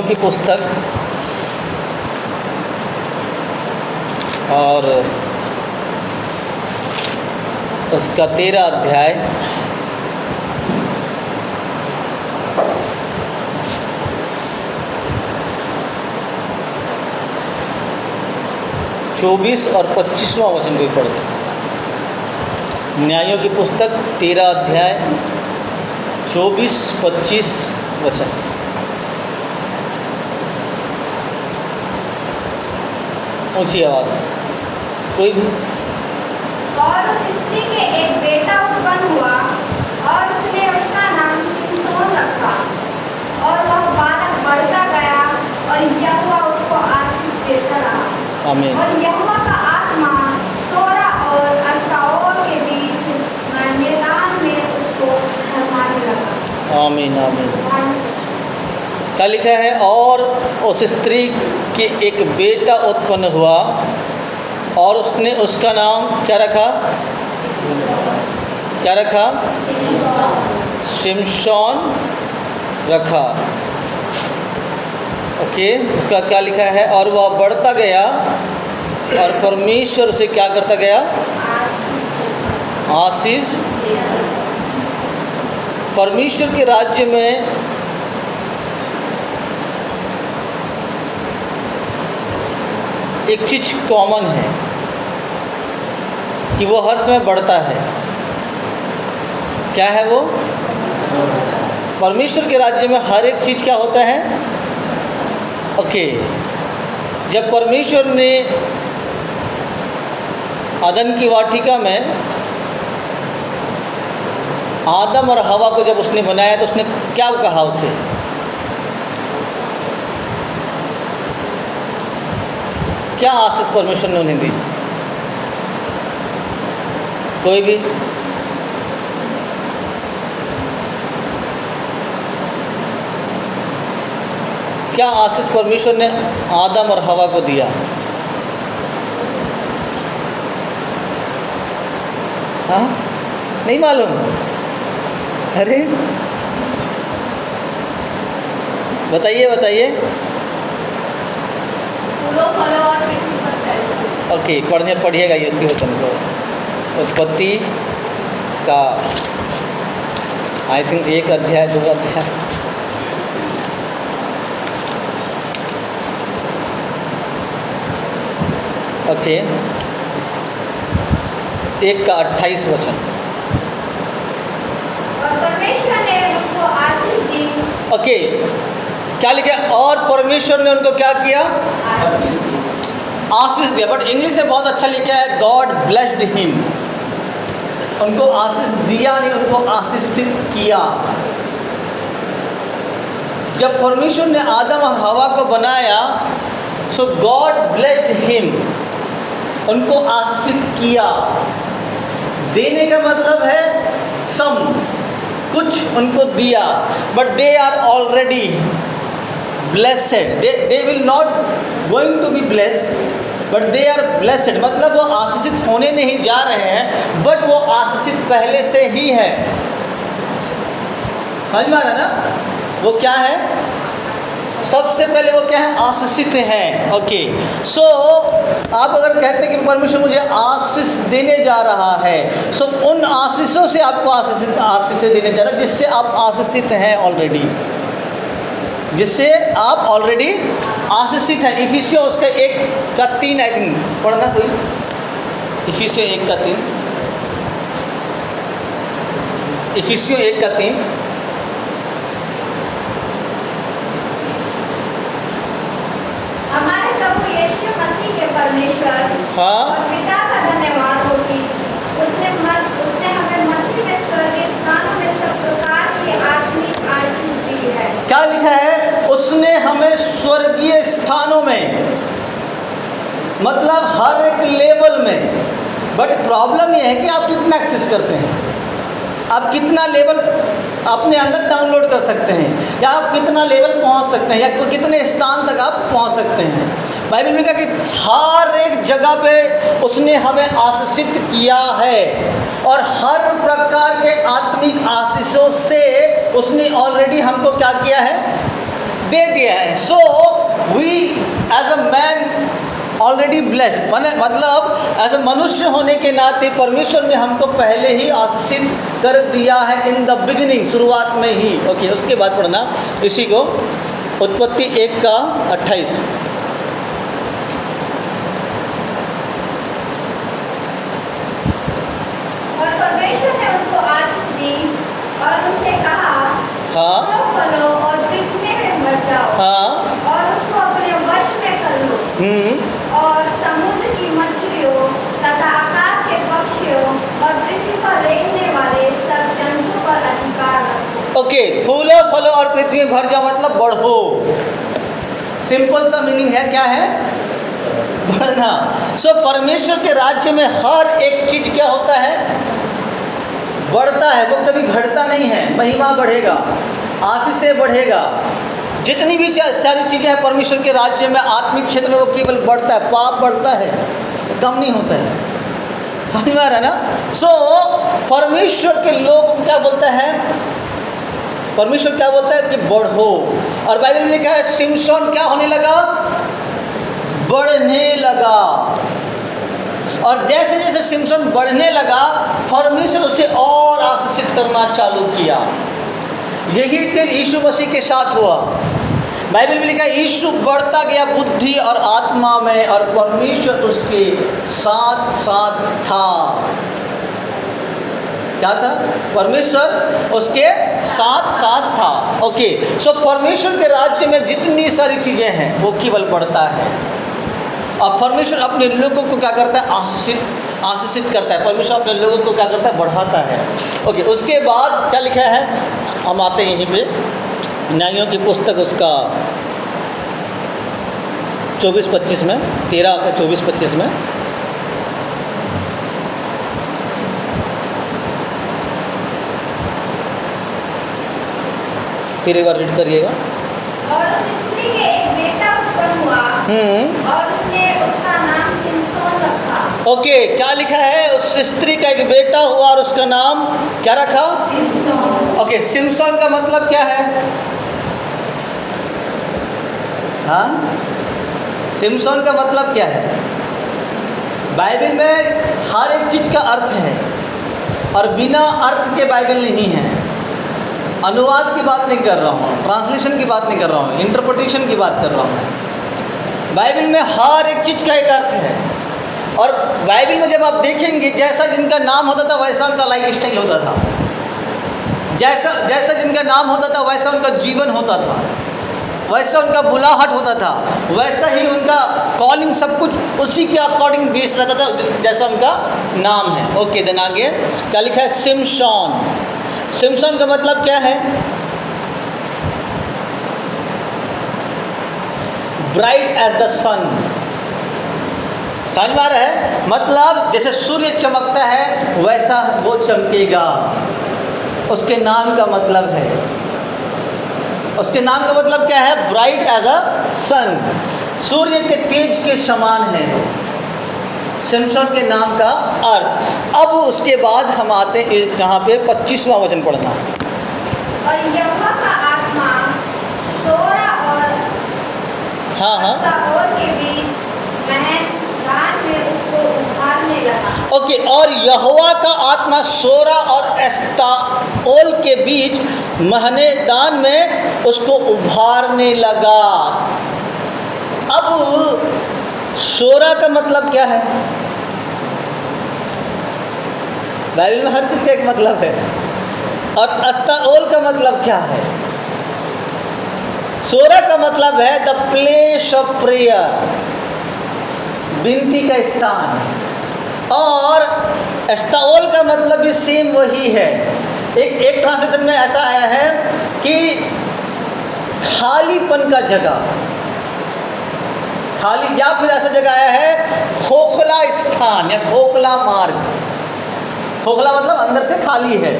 की पुस्तक और उसका 13 अध्याय 24 और 25वां वचन भी पढ़ दें। न्यायों की पुस्तक 13 अध्याय 24-25 वचन। ऊंची आवाज कोई भी। और उस स्त्री के एक बेटा उत्पन्न हुआ और उसने उसका नाम शिमशोन रखा। और वह बालक बढ़ता गया और यहोवा उसको आशीष देता रहा। आमीन। और यहोवा का आत्मा सोरा और एस्ताओल के बीच मैदान में उसको भरमाने लगा। आमीन आमीन। क्या लिखा है? और उस स्त्री के एक बेटा उत्पन्न हुआ और उसने उसका नाम क्या रखा? क्या रखा? शिमशोन रखा। ओके, उसका क्या लिखा है? और वह बढ़ता गया और परमेश्वर से क्या करता गया? आशीष। परमेश्वर के राज्य में एक चीज़ कॉमन है कि वो हर समय बढ़ता है। क्या है वो? परमेश्वर के राज्य में हर एक चीज़ क्या होता है? ओके, जब परमेश्वर ने अदन की वाटिका में आदम और हवा को जब उसने बनाया तो उसने क्या कहा उसे? क्या आशीष परमेश्वर ने उन्हें दी? कोई भी? क्या आशीष परमेश्वर ने आदम और हवा को दिया? हाँ, नहीं मालूम? अरे बताइए बताइए। ओके, पढ़िएगा इसी वचन को। उत्पत्ति इसका आई थिंक 1 अध्याय 2 अध्याय। ओके, 1 का 28 वचन। और परमेश्वर ने उनको आशीष दी। ओके, क्या लिखा? और परमेश्वर ने उनको क्या किया? आशीष दिया। बट इंग्लिश में बहुत अच्छा लिखा है, गॉड ब्लेस्ड हिम। उनको आशीष दिया नहीं, उनको आशीषित किया। जब परमेश्वर ने आदम और हवा को बनाया, सो गॉड ब्लेस्ड हिम, उनको आशीषित किया। देने का मतलब है सम, कुछ उनको दिया। But they are already blessed. They will not going to be blessed, but they are blessed. मतलब वो आशीषित होने नहीं जा रहे हैं, बट वो आशीषित पहले से ही है। समझ में आ रहा है ना? वो क्या है? सबसे पहले वो क्या है? आशीषित हैं। ओके, सो आप अगर कहते हैं कि परमेश्वर मुझे आशीष देने जा रहा है, सो उन आशीषों से आपको आशीष देने जा रहा है जिससे आप आशीषित हैं ऑलरेडी, जिससे आप ऑलरेडी आशीषित हैं। इफिसियों उसका 1:3 आई थिंक पढ़ना कोई। इफिसियों 1:3। इफिसियों 1:3। हमारे प्रभु यीशु मसीह के परमेश्वर हाँ। और पिता का धन्यवाद हो कि उसने हमें मसीह में स्वर्गीय स्थानों में सब प्रकार की आत्मिक आशीष दी है। क्या लिखा है? उसने हमें स्वर्गीय स्थानों में, मतलब हर एक लेवल में। बट प्रॉब्लम यह है कि आप कितना एक्सेस करते हैं, आप कितना लेवल अपने अंदर डाउनलोड कर सकते हैं, या आप कितना लेवल पहुंच सकते हैं, या कितने स्थान तक आप पहुंच सकते हैं। बाइबल में कहा कि हर एक जगह पे उसने हमें आशीषित किया है, और हर प्रकार के आत्मिक आशीषों से उसने ऑलरेडी हमको क्या किया है? दे दिया है। So we as a man already blessed, मतलब एज अ मनुष्य होने के नाते परमेश्वर ने हमको पहले ही आशीषित कर दिया है इन द बिगिनिंग, शुरुआत में ही। ओके, उसके बाद पढ़ना इसी को, उत्पत्ति 1:28। और परमेश्वर ने उनको आशीष दी और उनसे कहा, हाँ फलो और पृथ्वी में भर जाओ हाँ और उसको अपने वश में कर लो और समुद्र की मछलियों तथा आकाश के पक्षियों और पृथ्वी पर रहने वाले सब जंतु पर अधिकार रखो। ओके, फूलो फलो और पृथ्वी में भर जाओ मतलब बढ़ो। सिंपल सा मीनिंग है, क्या है? बढ़ना। सो परमेश्वर के राज्य में हर एक चीज क्या होता है? बढ़ता है, वो कभी घटता नहीं है। महिमा बढ़ेगा, आशीषें बढ़ेगा, जितनी भी सारी चीज़ें हैं परमेश्वर के राज्य में आत्मिक क्षेत्र में वो केवल बढ़ता है, पाप बढ़ता है, कम नहीं होता है। समझ में आ रहा है ना? सो परमेश्वर के लोग क्या बोलता है? परमेश्वर क्या बोलता है कि बढ़ो। और बाइबल में लिखा है सिमसोन क्या होने लगा? बढ़ने लगा। और जैसे जैसे सिमसोन बढ़ने लगा परमेश्वर उसे और आशीषित करना चालू किया। यही चीज यीशु मसीह के साथ हुआ। बाइबल में लिखा है यीशु बढ़ता गया बुद्धि और आत्मा में और परमेश्वर उसके साथ साथ था। क्या था? परमेश्वर उसके साथ साथ था। ओके, सो परमेश्वर के राज्य में जितनी सारी चीज़ें हैं वो केवल बढ़ता है। और परमेश्वर अपने लोगों को क्या करता है? आशीषित करता है। परमेश्वर अपने लोगों को क्या करता है? बढ़ाता है। ओके, उसके बाद क्या लिखा है? हम आते हैं यहीं पे, न्यायों की पुस्तक उसका 24-25 में, 13-24-25 में। फिर एक बार रीड करिएगा। और उस स्त्री के एक बेटा उत्पन्न हुआ और उसने उसका नाम सिमसोन रखा। ओके, क्या लिखा है? उस स्त्री का एक बेटा हुआ और उसका नाम क्या रखा? सिमसोन। ओके, सिमसोन का मतलब क्या है? हाँ, सिमसोन का मतलब क्या है? बाइबल में हर एक चीज़ का अर्थ है और बिना अर्थ के बाइबल नहीं है। अनुवाद की बात नहीं कर रहा हूँ, ट्रांसलेशन की बात नहीं कर रहा हूँ, इंटरप्रिटेशन की बात कर रहा हूँ। बाइबल में हर एक चीज़ का एक अर्थ है। और बाइबल में जब आप देखेंगे जैसा जिनका नाम होता था वैसा उनका लाइफ स्टाइल होता था, जैसा जिनका नाम होता था वैसा उनका जीवन होता था, वैसा उनका बुलाहट होता था, वैसा ही उनका कॉलिंग, सब कुछ उसी के अकॉर्डिंग बेस रहता था जैसा उनका नाम है। ओके, देन आगे क्या लिखा है? सिमसोन। सिमसोन का मतलब क्या है? ब्राइट एज द सन। समझ में आ रहा है? मतलब जैसे सूर्य चमकता है वैसा वो चमकेगा। उसके नाम का मतलब है, उसके नाम का मतलब क्या है? ब्राइट एज अ सन, सूर्य के तेज के समान है सिमसोन के नाम का अर्थ। अब उसके बाद हम आते हैं कहाँ पे? 25वां वचन पढ़ना। और यहोवा का आत्मा सोरा और एस्ताओल के बीच महनदान में उसको उभारने लगा। ओके, और यहोवा का आत्मा सोरा और एस्ताओल के बीच महनेदान में उसको उभारने लगा। अब सोरा का मतलब क्या है? बाइबल में हर चीज़ का एक मतलब है। और एस्ताओल का मतलब क्या है? सोरा का मतलब है द प्लेस ऑफ प्रेयर, विनती का स्थान। और एस्ताओल का मतलब भी सेम वही है। एक ट्रांसलेशन में ऐसा आया है कि खालीपन का जगह, खाली, या फिर ऐसा जगह आया है खोखला स्थान या खोखला मार्ग। खोखला मतलब अंदर से खाली है।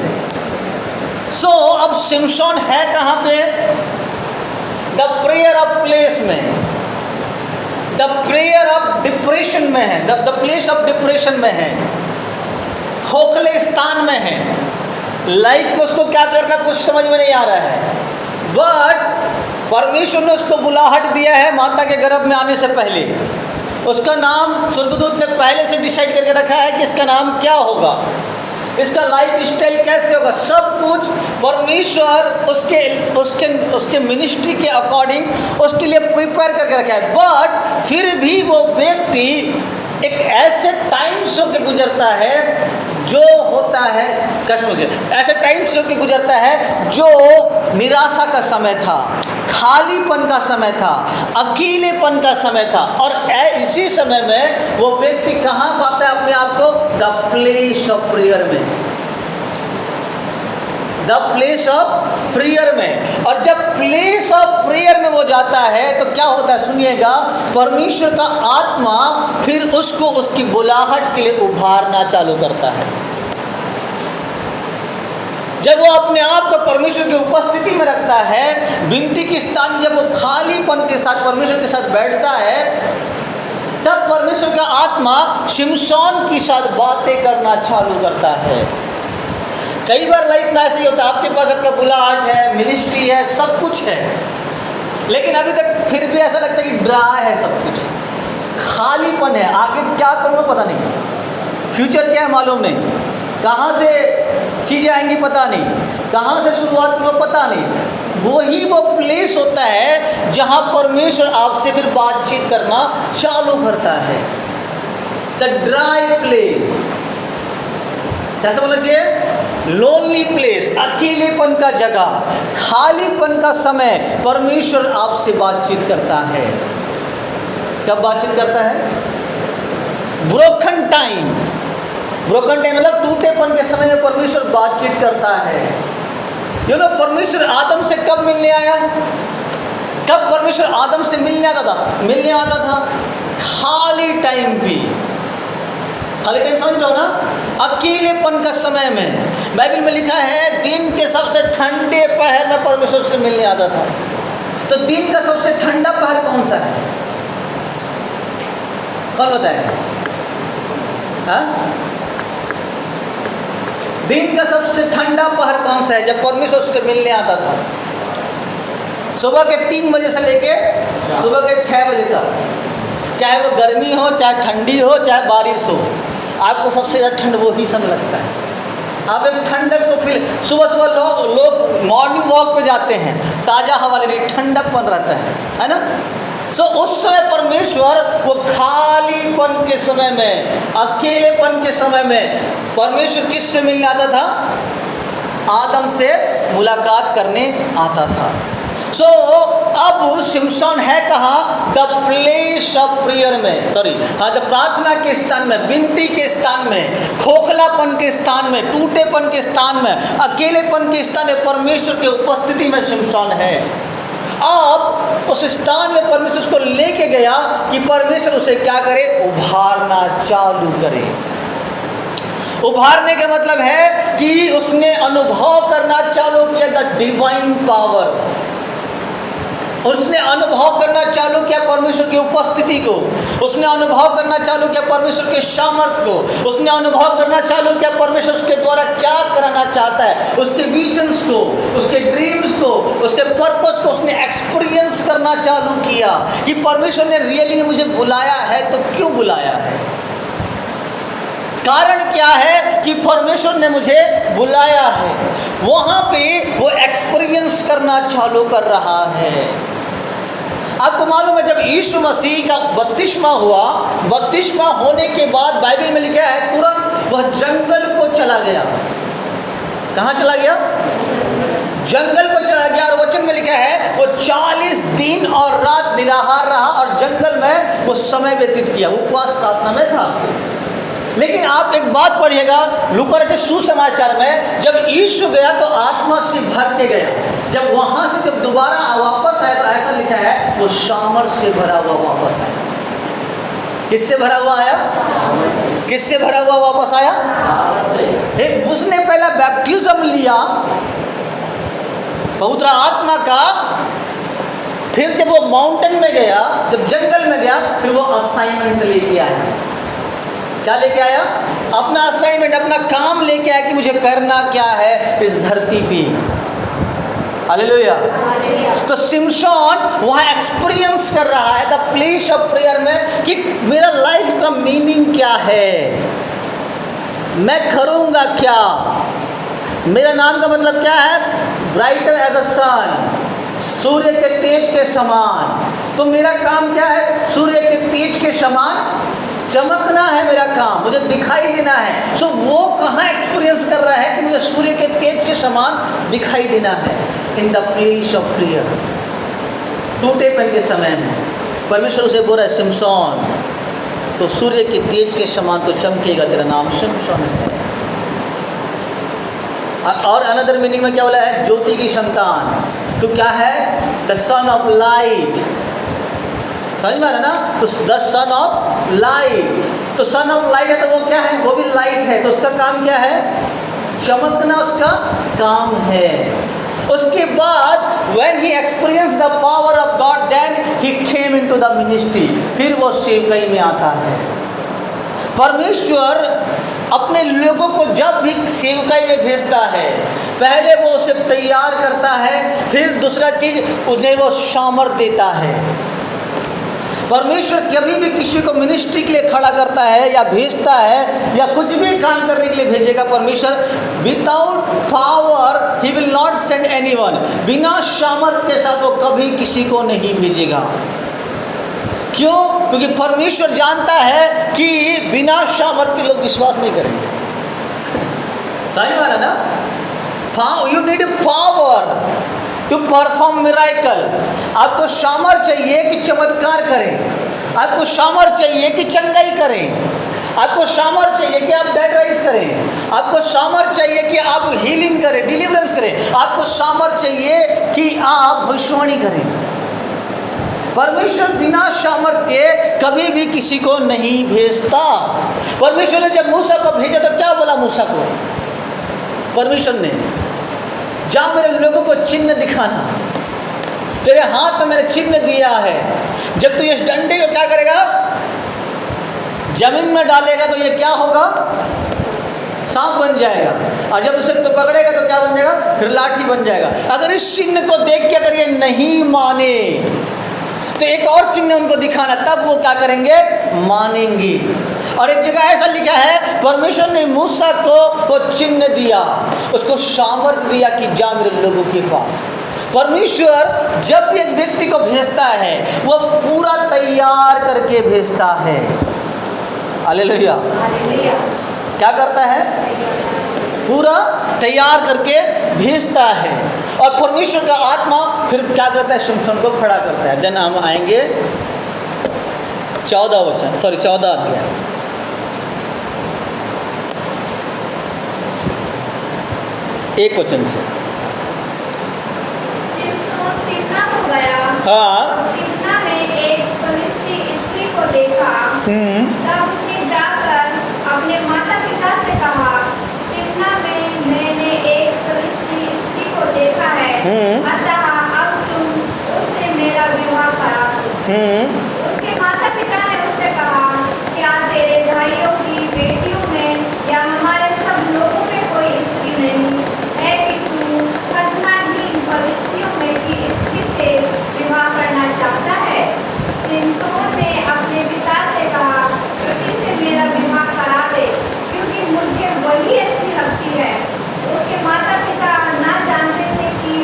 सो अब सिमसोन है कहाँ पे? द प्रेयर ऑफ प्लेस में, द प्रेयर ऑफ डिप्रेशन में है, द प्लेस ऑफ डिप्रेशन में है, खोखले स्थान में है। लाइफ में उसको क्या करना कुछ समझ में नहीं आ रहा है, बट परमेश्वर ने उसको बुलाहट दिया है माता के गर्भ में आने से पहले। उसका नाम स्वर्गदूत ने पहले से डिसाइड करके रखा है कि इसका नाम क्या होगा, इसका लाइफ स्टाइल कैसे होगा, सब कुछ परमेश्वर उसके मिनिस्ट्री के अकॉर्डिंग उसके लिए प्रिपेयर करके रखा है। बट फिर भी वो व्यक्ति एक ऐसे टाइम से होकर गुजरता है जो होता है, कैसे मुझे ऐसे टाइम से होकर गुजरता है जो निराशा का समय था, खालीपन का समय था, अकेलेपन का समय था। और इसी समय में वो व्यक्ति कहाँ पाता है अपने आप को? द प्लेस ऑफ प्रेयर में, द प्लेस ऑफ प्रेयर में। और जब प्लेस ऑफ प्रेयर में वो जाता है तो क्या होता है सुनिएगा, परमेश्वर का आत्मा फिर उसको उसकी बुलाहट के लिए उभारना चालू करता है। जब वो अपने आप को परमेश्वर की उपस्थिति में रखता है, विनती के स्थान में जब वो खालीपन के साथ परमेश्वर के साथ बैठता है, तब परमेश्वर का आत्मा शिमशोन के साथ बातें करना चालू करता है। कई बार लाइफ में ऐसे ही होता है, आपके पास आपका बुलाहट है, मिनिस्ट्री है, सब कुछ है, लेकिन अभी तक फिर भी ऐसा लगता है कि ड्राई है सब कुछ, खालीपन है, आगे क्या करूँगा पता नहीं, फ्यूचर क्या है मालूम नहीं, कहाँ से चीज़ें आएंगी पता नहीं, कहाँ से शुरुआत करूँगा पता नहीं। वही वो प्लेस होता है जहाँ परमेश्वर आपसे फिर बातचीत करना चालू करता है। द ड्राई प्लेस, कैसे बोलना चाहिए? लोनली प्लेस, अकेलेपन का जगह, खालीपन का समय परमेश्वर आपसे बातचीत करता है। कब बातचीत करता है? ब्रोकन टाइम, ब्रोकन टाइम मतलब टूटेपन के समय में परमेश्वर बातचीत करता है। परमेश्वर आदम से कब मिलने आया? कब परमेश्वर आदम से मिलने आता था? मिलने आता था खाली टाइम पे, खाली टाइम समझ रहे हो ना, अकेलेपन का समय में। बाइबल में लिखा है दिन के सबसे ठंडे पहर में परमेश्वर से मिलने आता था। तो दिन का सबसे ठंडा पहर कौन सा है? कौन बताएगा? हाँ, दिन का सबसे ठंडा पहर कौन सा है जब परमेश्वर से मिलने आता था? सुबह के 3 बजे से लेके सुबह के 6 बजे तक, चाहे वो गर्मी हो, चाहे ठंडी हो, चाहे बारिश हो, आपको सबसे ज़्यादा ठंड वो ही समय लगता है। आप एक ठंडक को फील, सुबह सुबह लोग मॉर्निंग वॉक पे जाते हैं, ताज़ा हवा लेने, एक ठंडकपन रहता है ना। सो उस समय परमेश्वर वो खालीपन के समय में, अकेलेपन के समय में परमेश्वर किससे मिलने आता था? आदम से मुलाकात करने आता था। सो अब शिमशोन है कहाँ? द प्लेस ऑफ प्रेयर में, सॉरी हाँ, द प्रार्थना के स्थान में, विनती के स्थान में, खोखलापन के स्थान में, टूटेपन के स्थान में, अकेलेपन के स्थान में परमेश्वर की उपस्थिति में शिमशोन है। अब उस स्थान में परमेश्वर उसको लेके गया कि परमेश्वर उसे क्या करे? उभारना चालू करे। उभारने का मतलब है कि उसने अनुभव करना चालू किया द डिवाइन पावर, उसने अनुभव करना चालू किया परमेश्वर की उपस्थिति को, उसने अनुभव करना चालू किया परमेश्वर के सामर्थ्य को, उसने अनुभव करना चालू किया परमेश्वर उसके द्वारा क्या कराना चाहता है, उसके विजन्स को, उसके ड्रीम्स को, उसके पर्पस को उसने एक्सपीरियंस करना चालू किया कि परमेश्वर ने रियली में मुझे बुलाया है तो क्यों बुलाया है, कारण क्या है कि परमेश्वर ने मुझे बुलाया है। वहाँ पे वो एक्सपीरियंस करना चालू कर रहा है। आपको मालूम है जब यीशु मसीह का बपतिस्मा हुआ, बपतिस्मा होने के बाद बाइबल में लिखा है तुरंत वह जंगल को चला गया। कहाँ चला गया? जंगल को चला गया। और वचन में लिखा है वो 40 दिन और रात निराहार रहा और जंगल में वो समय व्यतीत किया, उपवास प्रार्थना में था। लेकिन आप एक बात पढ़िएगा लूका रचित सुसमाचार में, जब यीशु गया तो आत्मा से भर के गया। जब वहाँ से जब दोबारा वापस आया तो ऐसा लिखा है वो सामर्थ से भरा हुआ वापस आया। किससे भरा हुआ आया? किससे भरा हुआ वापस आया? उसने पहला बैप्टिज्म लिया पवित्र आत्मा का, फिर जब वो माउंटेन में गया, जब जंगल में गया, फिर वो असाइनमेंट लेके आया। क्या लेके आया? अपना असाइनमेंट, अपना काम लेके आया कि मुझे करना क्या है इस धरती पे। हालेलुया। तो सिमसोन वहाँ एक्सपीरियंस कर रहा है द प्लेस ऑफ प्रेयर में कि मेरा लाइफ का मीनिंग क्या है, मैं करूँगा क्या, मेरा नाम का मतलब क्या है, ब्राइटर एज अ सन, सूर्य के तेज के समान। तो मेरा काम क्या है, सूर्य के तेज के समान चमकना है मेरा काम, मुझे दिखाई देना है। सो वो कहाँ एक्सपीरियंस कर रहा है कि मुझे सूर्य के तेज के समान दिखाई देना है, in the place of prayer. टूटेपन के समय में परमेश्वर उसे बोल रहा है सिमसोन, तो सूर्य के तेज के समान तो चमकेगा, तेरा नाम सिमसोन है। और अनदर मीनिंग में क्या बोला है, ज्योति की संतान, तो क्या है, द सन ऑफ लाइट। समझ में आ रहा ना, तो द सन ऑफ लाइट, तो सन ऑफ लाइट है तो वो क्या है, वो भी लाइट है, तो उसका काम क्या है, चमकना उसका काम है। उसके बाद when he experienced the power of God, then he came into the ministry, फिर वो सेवकाई में आता है। परमेश्वर अपने लोगों को जब भी सेवकाई में भेजता है, पहले वो उसे तैयार करता है, फिर दूसरा चीज़ उन्हें वो सामर्थ देता है। परमेश्वर कभी भी किसी को मिनिस्ट्री के लिए खड़ा करता है या भेजता है या कुछ भी काम करने के लिए भेजेगा परमेश्वर, without power he will not send anyone, बिना सामर्थ के साथ वो कभी किसी को नहीं भेजेगा। क्यों? क्योंकि परमेश्वर जानता है कि बिना सामर्थ के लोग विश्वास नहीं करेंगे। सही माना ना, you need power to perform miracle. आपको सामर्थ चाहिए कि चमत्कार करें, आपको सामर्थ चाहिए कि चंगाई करें, आपको सामर्थ चाहिए कि आप डेड राइज करें, आपको सामर्थ चाहिए कि आप हीलिंग करें, डिलीवरेंस करें, आपको सामर्थ चाहिए कि आप भविष्यवाणी करें। परमेश्वर बिना सामर्थ के कभी भी किसी को नहीं भेजता। परमेश्वर ने जब मूसा को भेजा तो क्या बोला मूसा को, परमेश्वर ने, जा मेरे लोगों को चिन्ह दिखाना, तेरे हाथ में मैंने चिन्ह दिया है, जब तू इस डंडे को क्या करेगा, जमीन में डालेगा तो ये क्या होगा, सांप बन जाएगा, और जब उसे तो पकड़ेगा तो क्या बन जाएगा, फिर लाठी बन जाएगा। अगर इस चिन्ह को देख के अगर ये नहीं माने तो एक और चिन्ह उनको दिखाना, तब वो क्या करेंगे, मानेंगे। और एक जगह ऐसा लिखा है, परमेश्वर ने मूसा को चिन्ह दिया, उसको सामर्थ दिया कि जा मेरे लोगों के पास। परमेश्वर जब भी एक व्यक्ति को भेजता है वो पूरा तैयार करके भेजता है। हालेलुया। क्या करता है, पूरा तैयार करके भेजता है। और परमेश्वर का आत्मा फिर क्या करता है, सिमसोन को खड़ा करता है। देन हम आएंगे 14 अध्याय। एक वचन से। सिमसोन तिम्ना को गया, हाँ, तिम्ना में एक फलिस्ती स्त्री को देखा। तब उसने जाकर अपने माता पिता से कहा, तिम्ना में मैंने एक फलिस्ती स्त्री को देखा है, अतः अब तुम उससे मेरा विवाह करा दो। उसके माता पिता ने उससे कहा, क्या तेरे भाइयों की बेटियों में या हमारे सब लोगों में कोई स्त्री नहीं है कि तू खतनाहीन फलिस्तियों में की स्त्री से विवाह करना चाहता है? सिमसोन ने अपने पिता से कहा, उसी से मेरा विवाह करा दे, क्योंकि मुझे वही अच्छी लगती है। उसके माता पिता ना जानते थे कि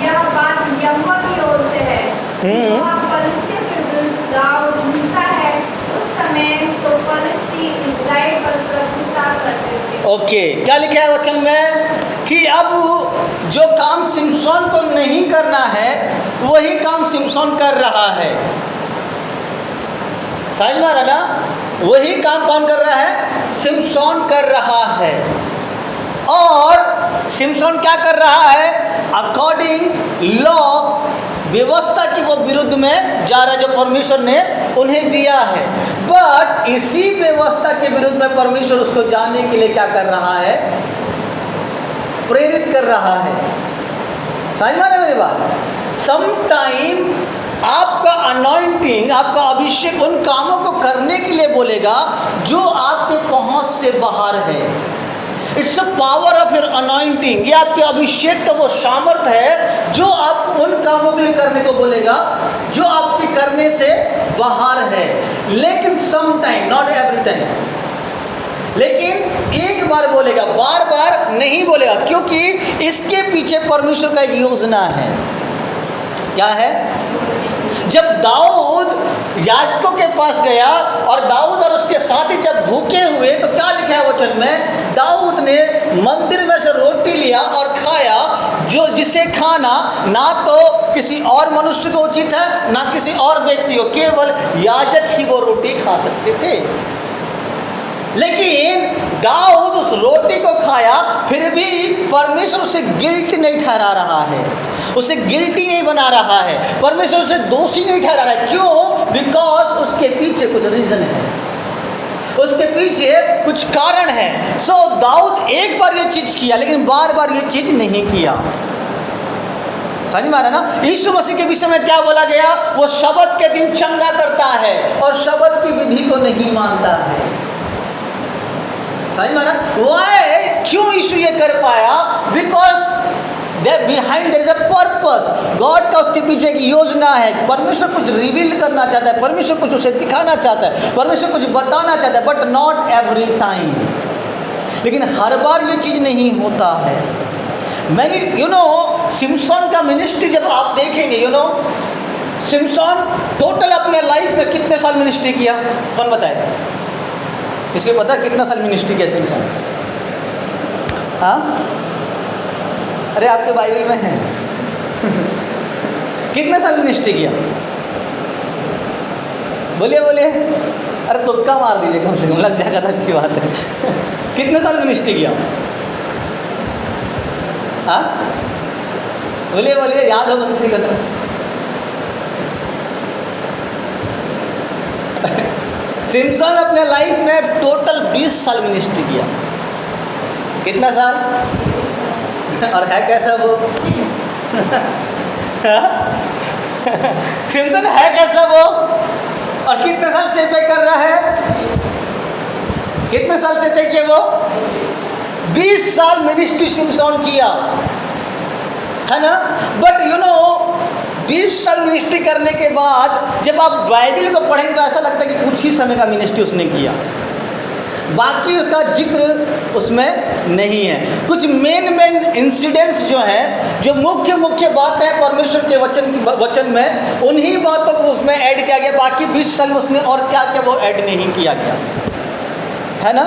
यह बात यहोवा की ओर से है। यहोवा फलिस्तियों के विरुद्ध दाव ढूंढता है। उस समय तो फलिस्ती इस्राएल पर प्रभुता करते थे। ओके, क्या लिखा है वचन में कि अब जो काम सिमसोन को नहीं करना है वही काम सिमसोन कर रहा है। समझ में आ रहा ना, वही काम कौन कर रहा है, सिमसोन कर रहा है। और सिमसोन क्या कर रहा है, अकॉर्डिंग लॉ, व्यवस्था की वो विरुद्ध में जा रहा है जो परमेश्वर ने उन्हें दिया है। बट इसी व्यवस्था के विरुद्ध में परमेश्वर उसको जाने के लिए क्या कर रहा है, प्रेरित कर रहा है। समझ में आ रहा है मेरी बात। सम टाइम आपका अनॉइंटिंग, आपका अभिषेक उन कामों को करने के लिए बोलेगा जो आपके पहुंच से बाहर है। It's a power of your anointing, ये आपके अभिषेक का वो सामर्थ है जो आप उन कामों के लिए करने को बोलेगा जो आपके करने से बाहर है। लेकिन some time, not every time, लेकिन एक बार बोलेगा, बार बार नहीं बोलेगा, क्योंकि इसके पीछे परमेश्वर का एक योजना है। क्या है? जब दाऊद याजकों के पास गया और दाऊद और उसके साथी जब भूखे हुए तो क्या लिखा है वचन में? दाऊद ने मंदिर में से रोटी लिया और खाया, जो जिसे खाना ना तो किसी और मनुष्य को उचित है ना किसी और व्यक्ति को, केवल याजक ही वो रोटी खा सकते थे। लेकिन दाऊद उस रोटी को खाया, फिर भी परमेश्वर उसे गिल्ट नहीं ठहरा रहा है, उसे गिल्टी नहीं बना रहा है, परमेश्वर उसे दोषी नहीं ठहरा रहा है। क्यों? बिकॉज उसके पीछे कुछ रीजन है, उसके पीछे कुछ कारण है। सो दाऊद एक बार ये चीज किया, लेकिन बार बार ये चीज नहीं किया। समझ में आ रहा ना? यीशु मसीह के विषय में क्या बोला गया? वो शब्द के दिन चंगा करता है और शब्द की विधि को नहीं मानता है। समझ में आ रहा? वाई? क्यों यीशु ये कर पाया? Because behind there is a purpose. God का उसके पीछे एक योजना है। परमेश्वर कुछ रिवील करना चाहता है, परमेश्वर कुछ उसे दिखाना चाहता है, परमेश्वर कुछ बताना चाहता है, बट नॉट एवरी टाइम। लेकिन हर बार ये चीज़ नहीं होता है। मैंने सिमसोन का मिनिस्ट्री जब आप देखेंगे, सिमसोन टोटल अपने लाइफ में कितने साल मिनिस्ट्री किया? कौन बताएगा? इसके पता कितना साल मिनिस्ट्री किया सिमसोन? हाँ, अरे आपके बाइबल में है कितने साल मिनिस्ट्री किया? बोलिए बोलिए, अरे तुक्का मार दीजिए, कम से कम लग जाएगा तो अच्छी बात है। कितने साल मिनिस्ट्री किया? हाँ, बोलिए बोलिए, याद होगा किसी को तो। सिमसन अपने लाइफ में टोटल 20 साल मिनिस्ट्री किया। कितना साल? और है कैसा वो? सिमसन है कैसा वो? और कितने साल से पे कर रहा है? कितने साल से पे किया वो? 20 साल मिनिस्ट्री सिमसन किया, है ना? बट 20 साल मिनिस्ट्री करने के बाद जब आप बाइबल को पढ़ेंगे तो ऐसा लगता है कि कुछ ही समय का मिनिस्ट्री उसने किया, बाकी का जिक्र उसमें नहीं है। कुछ मेन इंसिडेंट्स जो हैं, जो मुख्य बातें हैं परमेश्वर के वचन में, उन्हीं बातों को उसमें ऐड किया गया। बाकी 20 साल में उसने और क्या क्या वो ऐड नहीं किया गया, है ना?